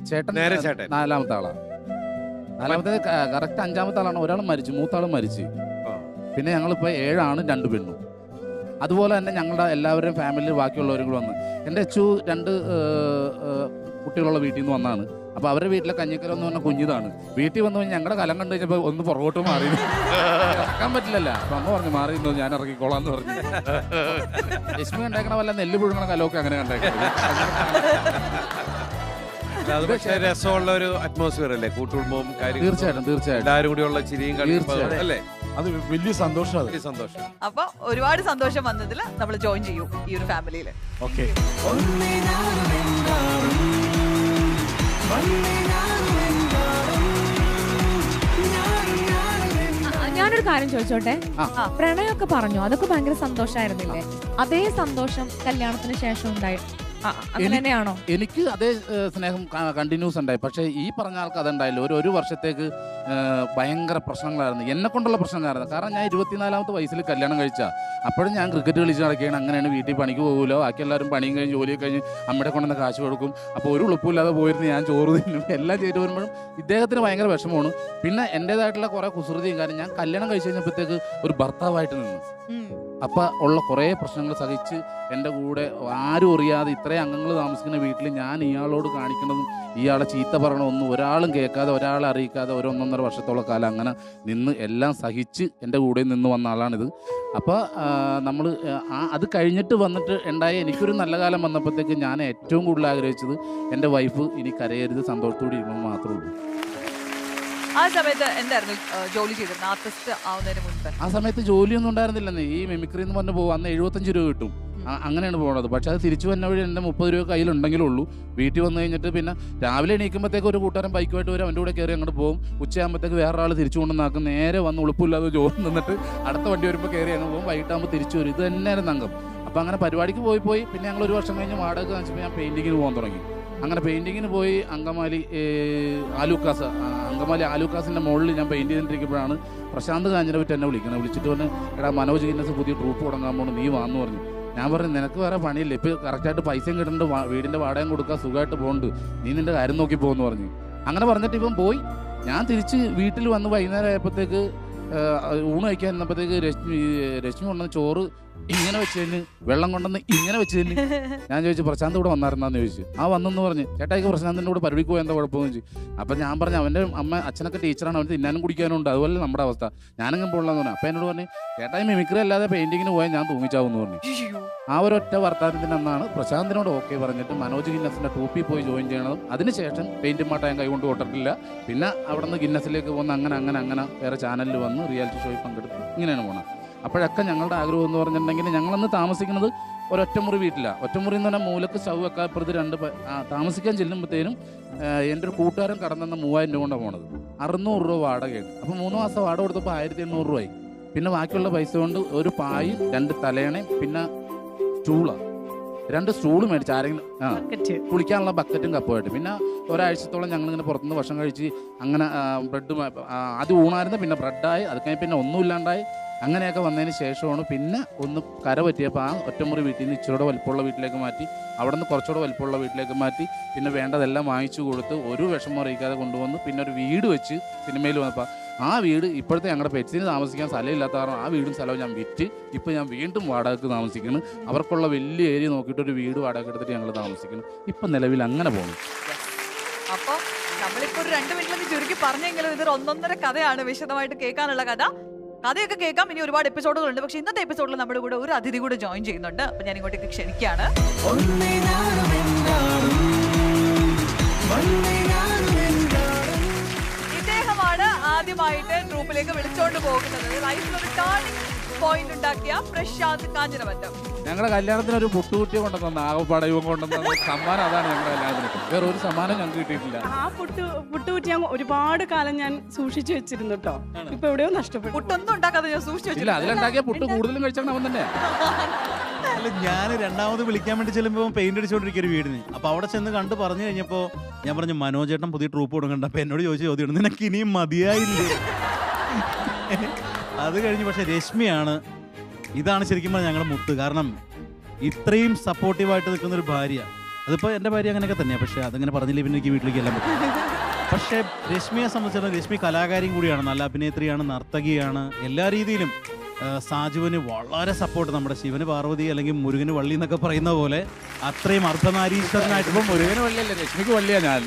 ചേട്ടൻ നാലാമത്തെ ആളാണ്. നാലാമത്തെ കറക്റ്റ് 5ാമത്തെ ആളാണ്. ഒരാൾ മരിച്ചു, മൂത്താളും മരിച്ചു. പിന്നെ ഞങ്ങളിപ്പോൾ 7 ആണും 2 പെണ്ണും. അതുപോലെ തന്നെ ഞങ്ങളുടെ എല്ലാവരുടെയും ഫാമിലിയിൽ ബാക്കിയുള്ളവരും കൂടെ വന്ന് എൻ്റെ അച്ചു 2 കുട്ടികളുള്ള വീട്ടിൽ നിന്ന് വന്നാണ്. അപ്പോൾ അവരുടെ വീട്ടിലെ കഞ്ഞിക്കരം എന്ന് പറഞ്ഞാൽ കുഞ്ഞിതാണ്. വീട്ടിൽ വന്നു ഞങ്ങളുടെ കലം കണ്ടു കഴിഞ്ഞപ്പോൾ ഒന്ന് പുറകോട്ട് മാറി ഇറക്കാൻ പറ്റില്ലല്ലോ. അപ്പം അമ്മ പറഞ്ഞു മാറി ഇന്നോ ഞാൻ ഇറങ്ങിക്കോളാന്ന് പറഞ്ഞു. രശ്മി കണ്ടേക്കണ വല്ല നെല്ല് പുഴുങ്ങണ കലമൊക്കെ അങ്ങനെ കണ്ടേക്കണം. അത് പക്ഷേ രസമുള്ള ഒരു അറ്റ്മോസ്ഫിയർ അല്ലേ, കൂട്ടുകുടുംബവും കാര്യങ്ങളും. തീർച്ചയായിട്ടും എല്ലാവരും കൂടിയുള്ള ചിരിയും കളിയും അല്ലേ, അത് വലിയ സന്തോഷം. അപ്പൊ ഒരുപാട് സന്തോഷം വന്നതിൽ നമ്മൾ ജോയിൻ ചെയ്യും ഈ ഒരു ഫാമിലിയിൽ. ഓക്കെ, ഞാനൊരു കാര്യം ചോദിച്ചോട്ടെ, പ്രണയമൊക്കെ പറഞ്ഞു, അതൊക്കെ ഭയങ്കര സന്തോഷമായിരുന്നില്ലേ? അതേ സന്തോഷം കല്യാണത്തിന് ശേഷം ഉണ്ടായി അങ്ങനെയാണോ? എനിക്ക് അതേ സ്നേഹം കണ്ടിന്യൂസ് ഉണ്ടായി. പക്ഷേ ഈ പറഞ്ഞ ആൾക്ക് അതുണ്ടായില്ല. ഒരു വർഷത്തേക്ക് ഭയങ്കര പ്രശ്നങ്ങളായിരുന്നു, എന്നെ കൊണ്ടുള്ള പ്രശ്നങ്ങളായിരുന്നു. കാരണം ഞാൻ 24ാമത്തെ വയസ്സിൽ കല്യാണം കഴിച്ചാൽ അപ്പോഴും ഞാൻ ക്രിക്കറ്റ് കളിച്ച് നടക്കുകയാണ്. അങ്ങനെയാണ്, വീട്ടിൽ പണിക്ക് പോകുമല്ലോ, ബാക്കി എല്ലാവരും പണിയും കഴിഞ്ഞ് ജോലിയൊക്കെ കഴിഞ്ഞ് അമ്മയുടെ കൊണ്ടുവന്ന് കാശ് കൊടുക്കും. അപ്പോൾ ഒരു ഉളുപ്പില്ലാതെ പോയിരുന്നു ഞാൻ ചോറ് തിന്നും എല്ലാം ചെയ്തു വരുമ്പോഴും ഇദ്ദേഹത്തിന് ഭയങ്കര വിഷമമാണ്. പിന്നെ എൻ്റേതായിട്ടുള്ള കുറേ കുസൃതിയും കാര്യം ഞാൻ കല്യാണം കഴിച്ച് കഴിഞ്ഞപ്പോഴത്തേക്ക് ഒരു ഭർത്താവായിട്ട് നിന്നു. അപ്പം ഉള്ള കുറേ പ്രശ്നങ്ങൾ സഹിച്ച് എൻ്റെ കൂടെ ആരും അറിയാതെ ഇത്രയും അംഗങ്ങൾ താമസിക്കുന്ന വീട്ടിൽ ഞാൻ ഇയാളോട് കാണിക്കുന്നതും ഇയാളെ ചീത്ത പറയണമൊന്നും ഒരാളും കേൾക്കാതെ ഒരാളെ അറിയിക്കാതെ 1-1.5 വർഷത്തോളം കാലം അങ്ങനെ നിന്ന് എല്ലാം സഹിച്ച് എൻ്റെ കൂടെ നിന്ന് വന്ന ആളാണിത്. അപ്പോൾ നമ്മൾ അത് കഴിഞ്ഞിട്ട് വന്നിട്ട് ഉണ്ടായ എനിക്കൊരു നല്ല കാലം വന്നപ്പോഴത്തേക്ക് ഞാൻ ഏറ്റവും കൂടുതൽ ആഗ്രഹിച്ചത് എൻ്റെ വൈഫ് ഇനി കരയരുത്, സന്തോഷത്തോടെ ഇരുന്നത് മാത്രമേ ഉള്ളൂ. ആ സമയത്ത് എന്തായിരുന്നു ജോലി ചെയ്തിരുന്നത് ആർട്ടിസ്റ്റ് ആവുന്നതിന് മുൻപ്? ആ സമയത്ത് ജോലിയൊന്നും ഉണ്ടായിരുന്നില്ലെന്നേ. ഈ മിമിക്രി എന്ന് പറഞ്ഞ് പോകും, അന്ന് 75 രൂപ കിട്ടും, അങ്ങനെയാണ് പോകുന്നത്. പക്ഷെ അത് തിരിച്ചു വന്ന വഴി എൻ്റെ 30 രൂപ കയ്യിലുണ്ടെങ്കിലേ ഉള്ളൂ. വീട്ടിൽ വന്നു കഴിഞ്ഞിട്ട് പിന്നെ രാവിലെ എണീക്കുമ്പോഴത്തേക്ക് ഒരു കൂട്ടുകാരൻ ബൈക്കുമായിട്ട് വരും, അവൻ്റെ കൂടെ കയറി അങ്ങോട്ട് പോകും. ഉച്ചയാകുമ്പോഴത്തേക്ക് വേറൊരാൾ തിരിച്ചു കൊണ്ടുവന്നാക്കും, നേരെ വന്ന് ഉളുപ്പില്ലാതെ ജോലി നിന്നിട്ട് അടുത്ത വണ്ടി വരുമ്പോൾ കയറി അങ്ങ് പോകും, വൈകിട്ടാകുമ്പോൾ തിരിച്ചു വരും. ഇത് തന്നെയായിരുന്നു അംഗം. അപ്പോൾ അങ്ങനെ പരിപാടിക്ക് പോയി പിന്നെ ഞങ്ങൾ 1 വർഷം കഴിഞ്ഞ് വാടക വെച്ചപ്പോൾ ഞാൻ പെയിൻറ്റിങ്ങിന് പോകാൻ തുടങ്ങി. അങ്ങനെ പെയിൻറ്റിങ്ങിന് പോയി അങ്കമാലി ആലൂക്കാസിൻ്റെ മുകളിൽ ഞാൻ പെയിൻറ്റ് ചെയ്തിട്ടിരിക്കുമ്പോഴാണ് പ്രശാന്ത് കാഞ്ഞിരപ്പറ്റി എന്നെ വിളിച്ചിട്ട് പറഞ്ഞു, എടാ മനോജ് ഗിന്നസ് പുതിയ ട്രൂപ്പ് തുടങ്ങാൻ പോകണം, നീ വാന്ന് പറഞ്ഞു. ഞാൻ പറഞ്ഞു നിനക്ക് വേറെ പണിയില്ല, ഇപ്പോൾ കറക്റ്റായിട്ട് പൈസയും കിട്ടുന്നുണ്ട്, വീടിൻ്റെ വാടകയും കൊടുക്കുക, സുഖമായിട്ട് പോകുന്നുണ്ട്, നീ നിൻ്റെ കാര്യം നോക്കി പോകുമെന്ന് പറഞ്ഞു. അങ്ങനെ പറഞ്ഞിട്ട് ഇപ്പം പോയി. ഞാൻ തിരിച്ച് വീട്ടിൽ വന്ന് വൈകുന്നേരം ആയപ്പോഴത്തേക്ക് ഊണ് കഴിക്കാൻ നിന്നപ്പോഴത്തേക്ക് രശ്മി കൊണ്ടുവന്ന് ചോറ് ഇങ്ങനെ വെച്ച് കഴിഞ്ഞ് വെള്ളം കൊണ്ടുവന്ന് ഇങ്ങനെ വെച്ച് കഴിഞ്ഞ് ഞാൻ ചോദിച്ചു പ്രശാന്ത് ഇവിടെ വന്നായിരുന്നാന്ന് ചോദിച്ചു. വന്നെന്ന് പറഞ്ഞ് ചേട്ടായിക്ക് പ്രശാന്തിൻ്റെ കൂടെ പരിപാടിക്ക് പോയി എന്താ കുഴപ്പമെന്ന് ചോദിച്ചു. അപ്പം ഞാൻ പറഞ്ഞു അവൻ്റെ അച്ഛനൊക്കെ ടീച്ചറാണ്, അവൻ തിന്നാനും കുടിക്കാനും ഉണ്ട്, അതുപോലെ നമ്മുടെ അവസ്ഥ, ഞാനെങ്കിലും പോകണമെന്ന് പറഞ്ഞു. അപ്പം എന്നോട് പറഞ്ഞു ചേട്ടായി മിമിക്രി അല്ലാതെ പെയിന്റിങ്ങിന് പോയാൽ ഞാൻ തൂങ്ങിച്ചാവെന്ന് പറഞ്ഞു. ആ ഒരൊറ്റ വർത്താനത്തിൻ്റെ അന്നാണ് പ്രശാന്തിനോട് ഓക്കെ പറഞ്ഞിട്ട് മനോജ് ഗിന്നസിൻ്റെ ടൂപ്പിൽ പോയി ജോയിൻ ചെയ്യണതും അതിനുശേഷം പെയിൻറ്റും മാട്ട ഞാൻ കൈകൊണ്ട് കൊണ്ടിട്ടില്ല. പിന്നെ അവിടെ നിന്ന് ഗിന്നസിലേക്ക് പോകുന്ന അങ്ങനെ വേറെ ചാനലിൽ വന്ന് റിയാലിറ്റി ഷോയിൽ പങ്കെടുത്ത് ഇങ്ങനെയാണ് പോകണം. അപ്പോഴൊക്കെ ഞങ്ങളുടെ ആഗ്രഹം എന്ന് പറഞ്ഞിട്ടുണ്ടെങ്കിൽ ഞങ്ങളന്ന് താമസിക്കുന്നത് ഒരൊറ്റമുറി വീട്ടിലാണ്. ഒറ്റമുറി എന്ന് പറഞ്ഞാൽ മൂലക്ക് സ്റ്റൗ വെക്കാപ്പുറത്ത് താമസിക്കാൻ ചെല്ലുമ്പോഴത്തേനും എൻ്റെ ഒരു കൂട്ടുകാരൻ കടന്നെന്ന 3000 രൂപ കൊണ്ടാണ് പോണത്. 600 രൂപ വാടകയാണ്. അപ്പോൾ 3 മാസം വാടക കൊടുത്തപ്പോൾ 1800 രൂപയായി. പിന്നെ ബാക്കിയുള്ള പൈസ കൊണ്ട് ഒരു പായും 2 തലയണയും പിന്നെ 2 സ്റ്റൂള് മേടിച്ച് ആരെങ്കിലും കുളിക്കാനുള്ള ബക്കറ്റും കപ്പുമായിട്ട്. പിന്നെ ഒരാഴ്ചത്തോളം ഞങ്ങളിങ്ങനെ പുറത്തുനിന്ന് ഭക്ഷണം കഴിച്ച് അങ്ങനെ ബ്രെഡ് ആദ്യം ഊണായിരുന്നു, പിന്നെ ബ്രെഡായി, അത് കഴിഞ്ഞ് പിന്നെ ഒന്നും ഇല്ലാണ്ടായി. അങ്ങനെയൊക്കെ വന്നതിന് ശേഷമാണ് പിന്നെ ഒന്ന് കര പറ്റിയപ്പോൾ ആ ഒറ്റമുറി വീട്ടിൽ നിന്ന് ഇച്ചിരൂടെ വലിപ്പമുള്ള വീട്ടിലേക്ക് മാറ്റി, അവിടെ നിന്ന് കുറച്ചുകൂടെ വലിപ്പമുള്ള വീട്ടിലേക്ക് മാറ്റി, പിന്നെ വേണ്ടതെല്ലാം വാങ്ങിച്ചു കൊടുത്ത് ഒരു വിഷമം അറിയിക്കാതെ കൊണ്ടുവന്ന് പിന്നെ ഒരു വീട് വെച്ച് സിനിമയിൽ വന്നപ്പോൾ ആ വീട് ഇപ്പോഴത്തെ ഞങ്ങളുടെ പെറ്റ്സിന് താമസിക്കാൻ സ്ഥലമില്ലാത്ത കാരണം ആ വീടും സ്ഥലവും ഞാൻ വിറ്റ് ഇപ്പോൾ ഞാൻ വീണ്ടും വാടകയ്ക്ക് താമസിക്കുന്നു. അവർക്കുള്ള വലിയ ഏരിയ നോക്കിയിട്ട് ഒരു വീട് വാടക എടുത്തിട്ട് ഞങ്ങൾ താമസിക്കുന്നു. ഇപ്പം നിലവിൽ അങ്ങനെ പോകുന്നു. അപ്പോൾ നമ്മളിപ്പോൾ ഒരു 2 മിനിറ്റിലൊന്ന് ചുരുക്കി പറഞ്ഞെങ്കിലും ഇതൊരു 1.5 കഥയാണ് വിശദമായിട്ട് കേൾക്കാനുള്ള കഥയൊക്കെ കേൾക്കാം. ഇനി ഒരുപാട് എപ്പിസോഡുകളുണ്ട്. പക്ഷെ ഇന്നത്തെ എപ്പിസോഡിൽ നമ്മുടെ കൂടെ ഒരു അതിഥി കൂടെ ജോയിൻ ചെയ്യുന്നുണ്ട്. അപ്പൊ ഞാൻ ഇങ്ങോട്ടേക്ക് ക്ഷണിക്കുകയാണ്. ഇദ്ദേഹമാണ് ആദ്യമായിട്ട് ട്രൂപ്പിലേക്ക് വിളിച്ചോണ്ട് പോകുന്നത്. ലൈഫിൽ ഒരു ടേണിംഗ് പോയിന്റ് ഉണ്ടാക്കിയ പ്രശാന്ത് കാഞ്ഞിരമറ്റം. ഞങ്ങളുടെ കല്യാണത്തിന് ഒരു പുട്ടുകുട്ടിയെ കൊണ്ടുവന്ന ആകപ്പാടയും കൊണ്ടുവന്ന സമ്മാനം അതാണ് ഞങ്ങളുടെ കല്യാണത്തിന്. വേറെ ഒരു സമ്മാനം ഞങ്ങൾക്ക് കിട്ടിയിട്ടില്ല. ആ പുട്ടുകുറ്റി ഞാൻ ഒരുപാട് കാലം ഞാൻ സൂക്ഷിച്ചു വെച്ചിരുന്നു കേട്ടോ. ഇപ്പൊ എവിടെയോ നഷ്ടപ്പെട്ടു. പുട്ടൊന്നും ഉണ്ടാക്കാതെ ഞാൻ സൂക്ഷിച്ചു വെച്ചില്ല. അതിലുണ്ടാക്കിയ പുട്ട് കൂടുതലും കഴിച്ചാൽ അവൻ തന്നെ. അല്ല, ഞാൻ 2ാമത് വിളിക്കാൻ വേണ്ടി ചെല്ലുമ്പോൾ പെയിന്റ് അടിച്ചുകൊണ്ടിരിക്കുക ഒരു വീടിന്. അപ്പൊ അവിടെ ചെന്ന് കണ്ട് പറഞ്ഞു കഴിഞ്ഞപ്പോൾ ഞാൻ പറഞ്ഞു മനോജേട്ടൻ പുതിയ ട്രൂപ്പ് കൊടുക്കണ്ട. അപ്പൊ എന്നോട് ചോദിച്ച ചോദ്യം നിനക്ക് ഇനിയും മതിയായില്ലേ? അത് കഴിഞ്ഞ് പക്ഷെ രശ്മിയാണ്, ഇതാണ് ശരിക്കും പറഞ്ഞാൽ ഞങ്ങളുടെ മുത്ത്. കാരണം ഇത്രയും സപ്പോർട്ടീവായിട്ട് നിൽക്കുന്ന ഒരു ഭാര്യ, അതിപ്പോൾ എൻ്റെ ഭാര്യ അങ്ങനെയൊക്കെ തന്നെയാണ്. പക്ഷേ അതങ്ങനെ പറഞ്ഞില്ലേ പിന്നെ എനിക്ക് വീട്ടിലേക്ക് എല്ലാം പറ്റും. പക്ഷേ രശ്മിയെ സംബന്ധിച്ചിടത്തോളം രശ്മി കലാകാരിയും കൂടിയാണ്, നല്ല അഭിനേത്രിയാണ്, നർത്തകിയാണ്. എല്ലാ രീതിയിലും സാജുവിന് വളരെ സപ്പോർട്ട്. നമ്മുടെ ശിവന് പാർവതി അല്ലെങ്കിൽ മുരുകന് വള്ളി എന്നൊക്കെ പറയുന്ന പോലെ അത്രയും അർദ്ധനാരീശ്വരനായിട്ട്. ഇപ്പം മുരുകന് വള്ളിയല്ലേ, രശ്മിക്ക് വള്ളിയാ ഞാൻ.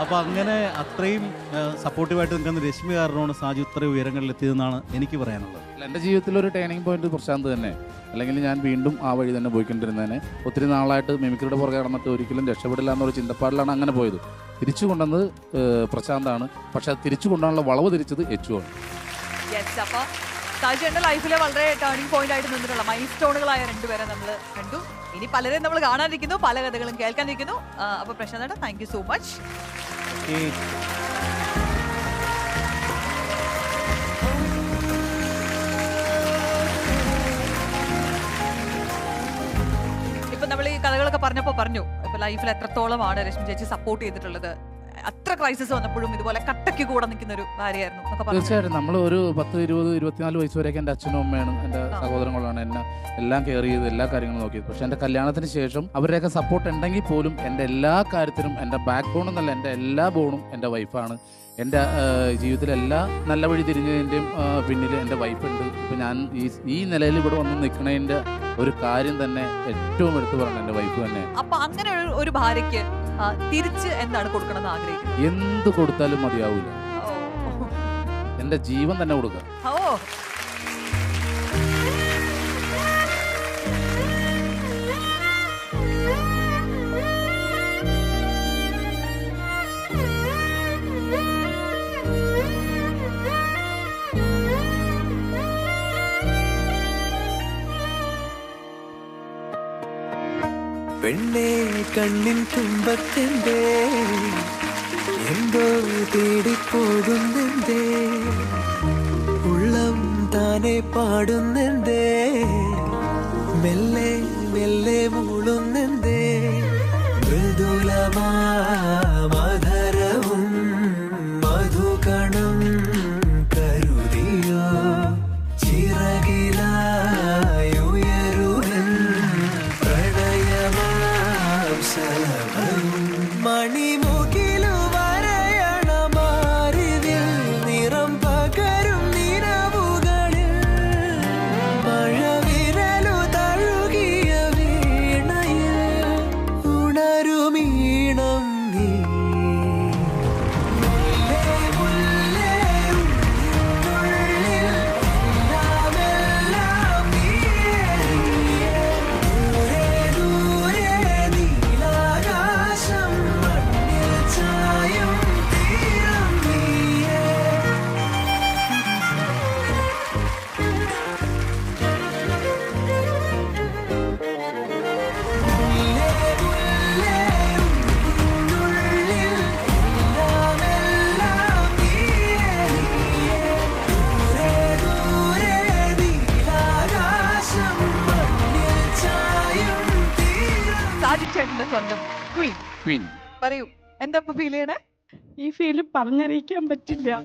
അപ്പോൾ അങ്ങനെ അത്രയും സപ്പോർട്ടീവായിട്ട് നിൽക്കുന്ന രശ്മി കാരണമാണ് സാജു ഇത്രയും ഉയരങ്ങളിലെത്തിയതെന്നാണ് എനിക്ക് പറയാനുള്ളത്. എൻ്റെ ജീവിതത്തിലൊരു ടേണിംഗ് പോയിന്റ് പ്രശാന്ത് തന്നെ. അല്ലെങ്കിൽ ഞാൻ വീണ്ടും ആ വഴി തന്നെ പോയിക്കൊണ്ടിരുന്നതിന്. ഒത്തിരി നാളായിട്ട് മിമിക്രിയുടെ പുറകെ നടന്നിട്ട് ഒരിക്കലും രക്ഷപ്പെടില്ല എന്നൊരു ചിന്തപ്പാടിലാണ് അങ്ങനെ പോയത്. തിരിച്ചു കൊണ്ടുവന്നത് പ്രശാന്താണ്. പക്ഷെ അത് തിരിച്ചു കൊണ്ടുപോകാനുള്ള വളവ് തിരിച്ചത് എച്ചു ആണ്. അപ്പോൾ സാജുവിന്റെ ലൈഫിലെ വളരെ ടേണിംഗ് പോയിന്റ് ആയിട്ട് നിന്നിട്ടുള്ള മൈൽ സ്റ്റോണുകളായ 2 പേരെ നമ്മൾ കണ്ടു. ഇനി പലരെയും നമ്മൾ കാണാനിരിക്കുന്നു, പല കഥകളും കേൾക്കാനിരിക്കുന്നു. അപ്പോൾ Prashant, thank you so much. ഇപ്പൊ നമ്മൾ ഈ കഥകളൊക്കെ പറഞ്ഞു ഇപ്പൊ ലൈഫിൽ എത്രത്തോളമാണ് രശ്മി ചേച്ചി സപ്പോർട്ട് ചെയ്തിട്ടുള്ളത്. അത്ര ക്രൈസിസ് വന്നപ്പോഴും ഇതുപോലെ കട്ടയ്ക്ക് കൂടെ നിൽക്കുന്ന ഒരു ഭാര്യയായിരുന്നു. തീർച്ചയായിട്ടും നമ്മൾ ഒരു 10, 20, 24 വയസ്സ് വരെയൊക്കെ എൻ്റെ അച്ഛനും അമ്മയാണ്, എൻ്റെ സഹോദരങ്ങളാണ് എന്നെ എല്ലാം കെയർ ചെയ്ത് എല്ലാ കാര്യങ്ങളും നോക്കിയത്. പക്ഷെ എൻ്റെ കല്യാണത്തിന് ശേഷം അവരുടെയൊക്കെ സപ്പോർട്ട് ഉണ്ടെങ്കിൽ പോലും എൻ്റെ എല്ലാ കാര്യത്തിനും എൻ്റെ ബാക്ക് ബോൺ എന്നല്ല, എൻ്റെ എല്ലാ ബോണും എൻ്റെ വൈഫാണ്. എൻ്റെ ജീവിതത്തിലെ എല്ലാ നല്ല വഴി തിരിഞ്ഞതിൻ്റെയും പിന്നിൽ എൻ്റെ വൈഫുണ്ട്. ഇപ്പം ഞാൻ ഈ നിലയിൽ ഇവിടെ വന്ന് നിൽക്കുന്നതിൻ്റെ ഒരു കാര്യം തന്നെ ഏറ്റവും എടുത്തു പറഞ്ഞ എൻ്റെ വൈഫ് തന്നെ. അപ്പൊ അങ്ങനെ ഒരു ഭാര്യയ്ക്ക് തിരിച്ച് എന്താണ് കൊടുക്കണമെന്ന് ആഗ്രഹിക്കുന്നത്? എന്ത് കൊടുത്താലും മതിയാവില്ല, എൻ്റെ ജീവൻ തന്നെ കൊടുക്കുക. പെണ്ണേ കണ്ണിൻ തുമ്പത്തെന്തേ എന്തോ തേടിപ്പോകുന്നെന്തേ, ഉള്ളം താനെ പാടുന്നെന്തേ, മെല്ലെ മെല്ലെ മൂളുന്നെന്തേ, മൃദുലമാധരവും മധുകണം കരുതിയോ ചിറകിലായുയരുവൻ മണിമുകിലു വരയണമാരിതിൽ നിറം പകരും നിറവുകളിൽ മഴ ഫീൽ. പറയൂ, എന്താ ഫീൽ ചെയ്യണേ? ഈ ഫീല് പറഞ്ഞറിയിക്കാൻ പറ്റില്ല.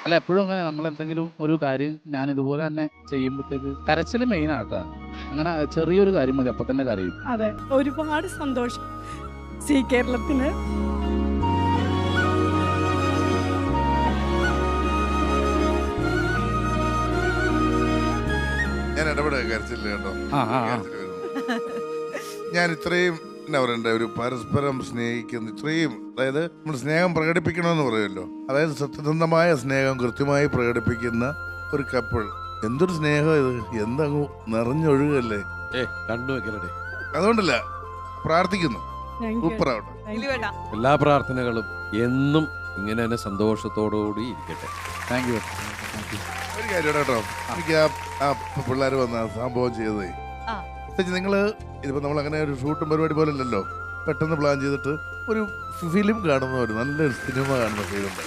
അല്ല, എപ്പോഴും അങ്ങനെ നമ്മൾ എന്തെങ്കിലും ഒരു കാര്യം ഞാൻ ഇതുപോലെ തന്നെ ചെയ്യുമ്പോഴത്തേക്ക് കരച്ചിൽ മെയിൻ ആട്ടാ. അങ്ങനെ ചെറിയൊരു കാര്യം മതി, അപ്പൊ തന്നെ കരയും. അതെ, ഒരുപാട് സന്തോഷം സി കേരളത്തിന്. ഞാൻ ഇടപെടുക കരച്ചില്ല കേട്ടോ. ഞാൻ ഇത്രയും എന്നാ പറയണ്ടേ, ഒരു പരസ്പരം സ്നേഹിക്കുന്ന ഇത്രയും, അതായത് നമ്മൾ സ്നേഹം പ്രകടിപ്പിക്കണമെന്ന് പറയുമല്ലോ, അതായത് സത്യസന്ധമായ സ്നേഹം കൃത്യമായി പ്രകടിപ്പിക്കുന്ന ഒരു കപ്പിൾ. എന്തൊരു സ്നേഹം ഇത്, എന്തങ്ങ് നിറഞ്ഞൊഴുകല്ലേ. അതുകൊണ്ടല്ല, പ്രാർത്ഥിക്കുന്നു സൂപ്പർ ആവട്ടെ. എല്ലാ പ്രാർത്ഥനകളും എന്നും ഇങ്ങനെ തന്നെ സന്തോഷത്തോടുകൂടി ഇരിക്കട്ടെ. Thank you. ഒരു കാര്യം കേട്ടോ, എനിക്ക് ആ പിള്ളേർ വന്ന സംഭവം ചെയ്തതേ, നിങ്ങള് ഇതിപ്പോ നമ്മൾ അങ്ങനെ ഒരു ഷൂട്ടും പരിപാടി പോലെ അല്ലല്ലോ, പെട്ടെന്ന് പ്ലാൻ ചെയ്തിട്ട് ഒരു ഫിലിം കാണുന്ന ഒരു നല്ലൊരു സിനിമ കാണുന്ന ഫീലുണ്ട്.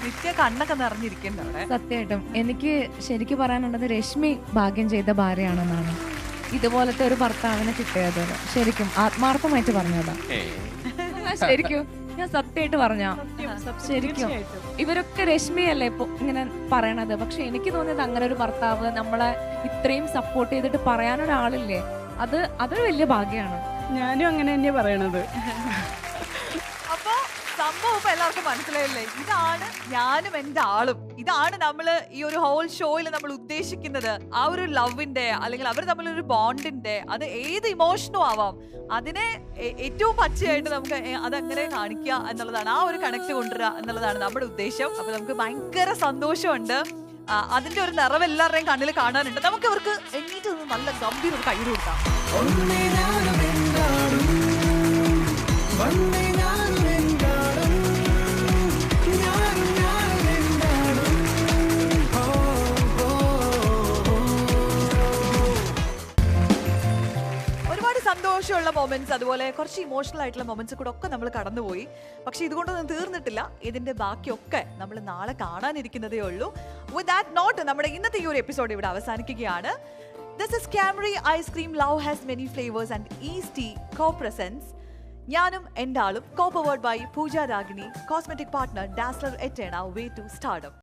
നിത്യ കണ്ണൊക്കെ നിറഞ്ഞിരിക്കണ്ട അവിടെ. സത്യമായിട്ടും എനിക്ക് ശരിക്കും പറയാനുള്ളത് രശ്മി ഭാഗ്യം ചെയ്ത ഭാര്യയാണെന്നാണ്. ഇതുപോലത്തെ ഒരു ഭർത്താവിനെ കിട്ടിയത് ശരിക്കും ആത്മാർത്ഥമായിട്ട് പറഞ്ഞതാ. ശരിക്കും ഞാൻ സത്യമായിട്ട് പറഞ്ഞ ശരിക്കും ഇവരൊക്കെ രശ്മിയല്ലേ ഇപ്പൊ ഇങ്ങനെ പറയണത്. പക്ഷെ എനിക്ക് തോന്നിയത് അങ്ങനെ ഒരു ഭർത്താവ് നമ്മളെ ഇത്രയും സപ്പോർട്ട് ചെയ്തിട്ട് പറയാനൊരാളില്ലേ, അതൊരു വലിയ ഭാഗ്യമാണ്. ഞാനും അങ്ങനെ തന്നെയാ പറയണത്. അപ്പൊ സംഭവം ഇപ്പൊ എല്ലാവർക്കും മനസ്സിലായില്ലേ, ഇതാണ് ഞാനും എന്റെ ആളും. ഇതാണ് നമ്മള് ഈ ഒരു ഹോൾ ഷോയിൽ നമ്മൾ ഉദ്ദേശിക്കുന്നത്. ആ ഒരു ലവിന്റെ അല്ലെങ്കിൽ അവർ തമ്മിലൊരു ബോണ്ടിന്റെ, അത് ഏത് ഇമോഷനും ആവാം, അതിനെ ഏറ്റവും പച്ചയായിട്ട് നമുക്ക് അതങ്ങനെ കാണിക്കുക എന്നുള്ളതാണ്, ആ ഒരു കണക്ട് കൊണ്ടുവരിക എന്നുള്ളതാണ് നമ്മുടെ ഉദ്ദേശം. അപ്പൊ നമുക്ക് ഭയങ്കര സന്തോഷമുണ്ട്. അതിന്റെ ഒരു നിറവ് എല്ലാവരുടെയും കണ്ണിൽ കാണാനുണ്ട്. നമുക്ക് അവർക്ക് എണീറ്റ് നല്ല ഗംഭീര ഒരു കൈ കൊടുക്കാം. സന്തോഷമുള്ള മൊമെന്റ്സ്, അതുപോലെ കുറച്ച് ഇമോഷണൽ ആയിട്ടുള്ള മൊമെന്റ്സ് കൂടെ ഒക്കെ നമ്മൾ കടന്നുപോയി. പക്ഷെ ഇതുകൊണ്ടൊന്നും തീർന്നിട്ടില്ല. ഇതിന്റെ ബാക്കിയൊക്കെ നമ്മൾ നാളെ കാണാനിരിക്കുന്നതേ ഉള്ളൂ. വിത്ത് ദാറ്റ് നോട്ട് നമ്മുടെ ഇന്നത്തെ ഈ ഒരു എപ്പിസോഡ് ഇവിടെ അവസാനിക്കുകയാണ്. This is Camry Ice Cream. Love has many flavors and East Tea co-presents. ഞാനും എൻ്റെ ആളും co-powered by Pooja Ragini, cosmetic partner Dazzler Etena, Way to Stardom.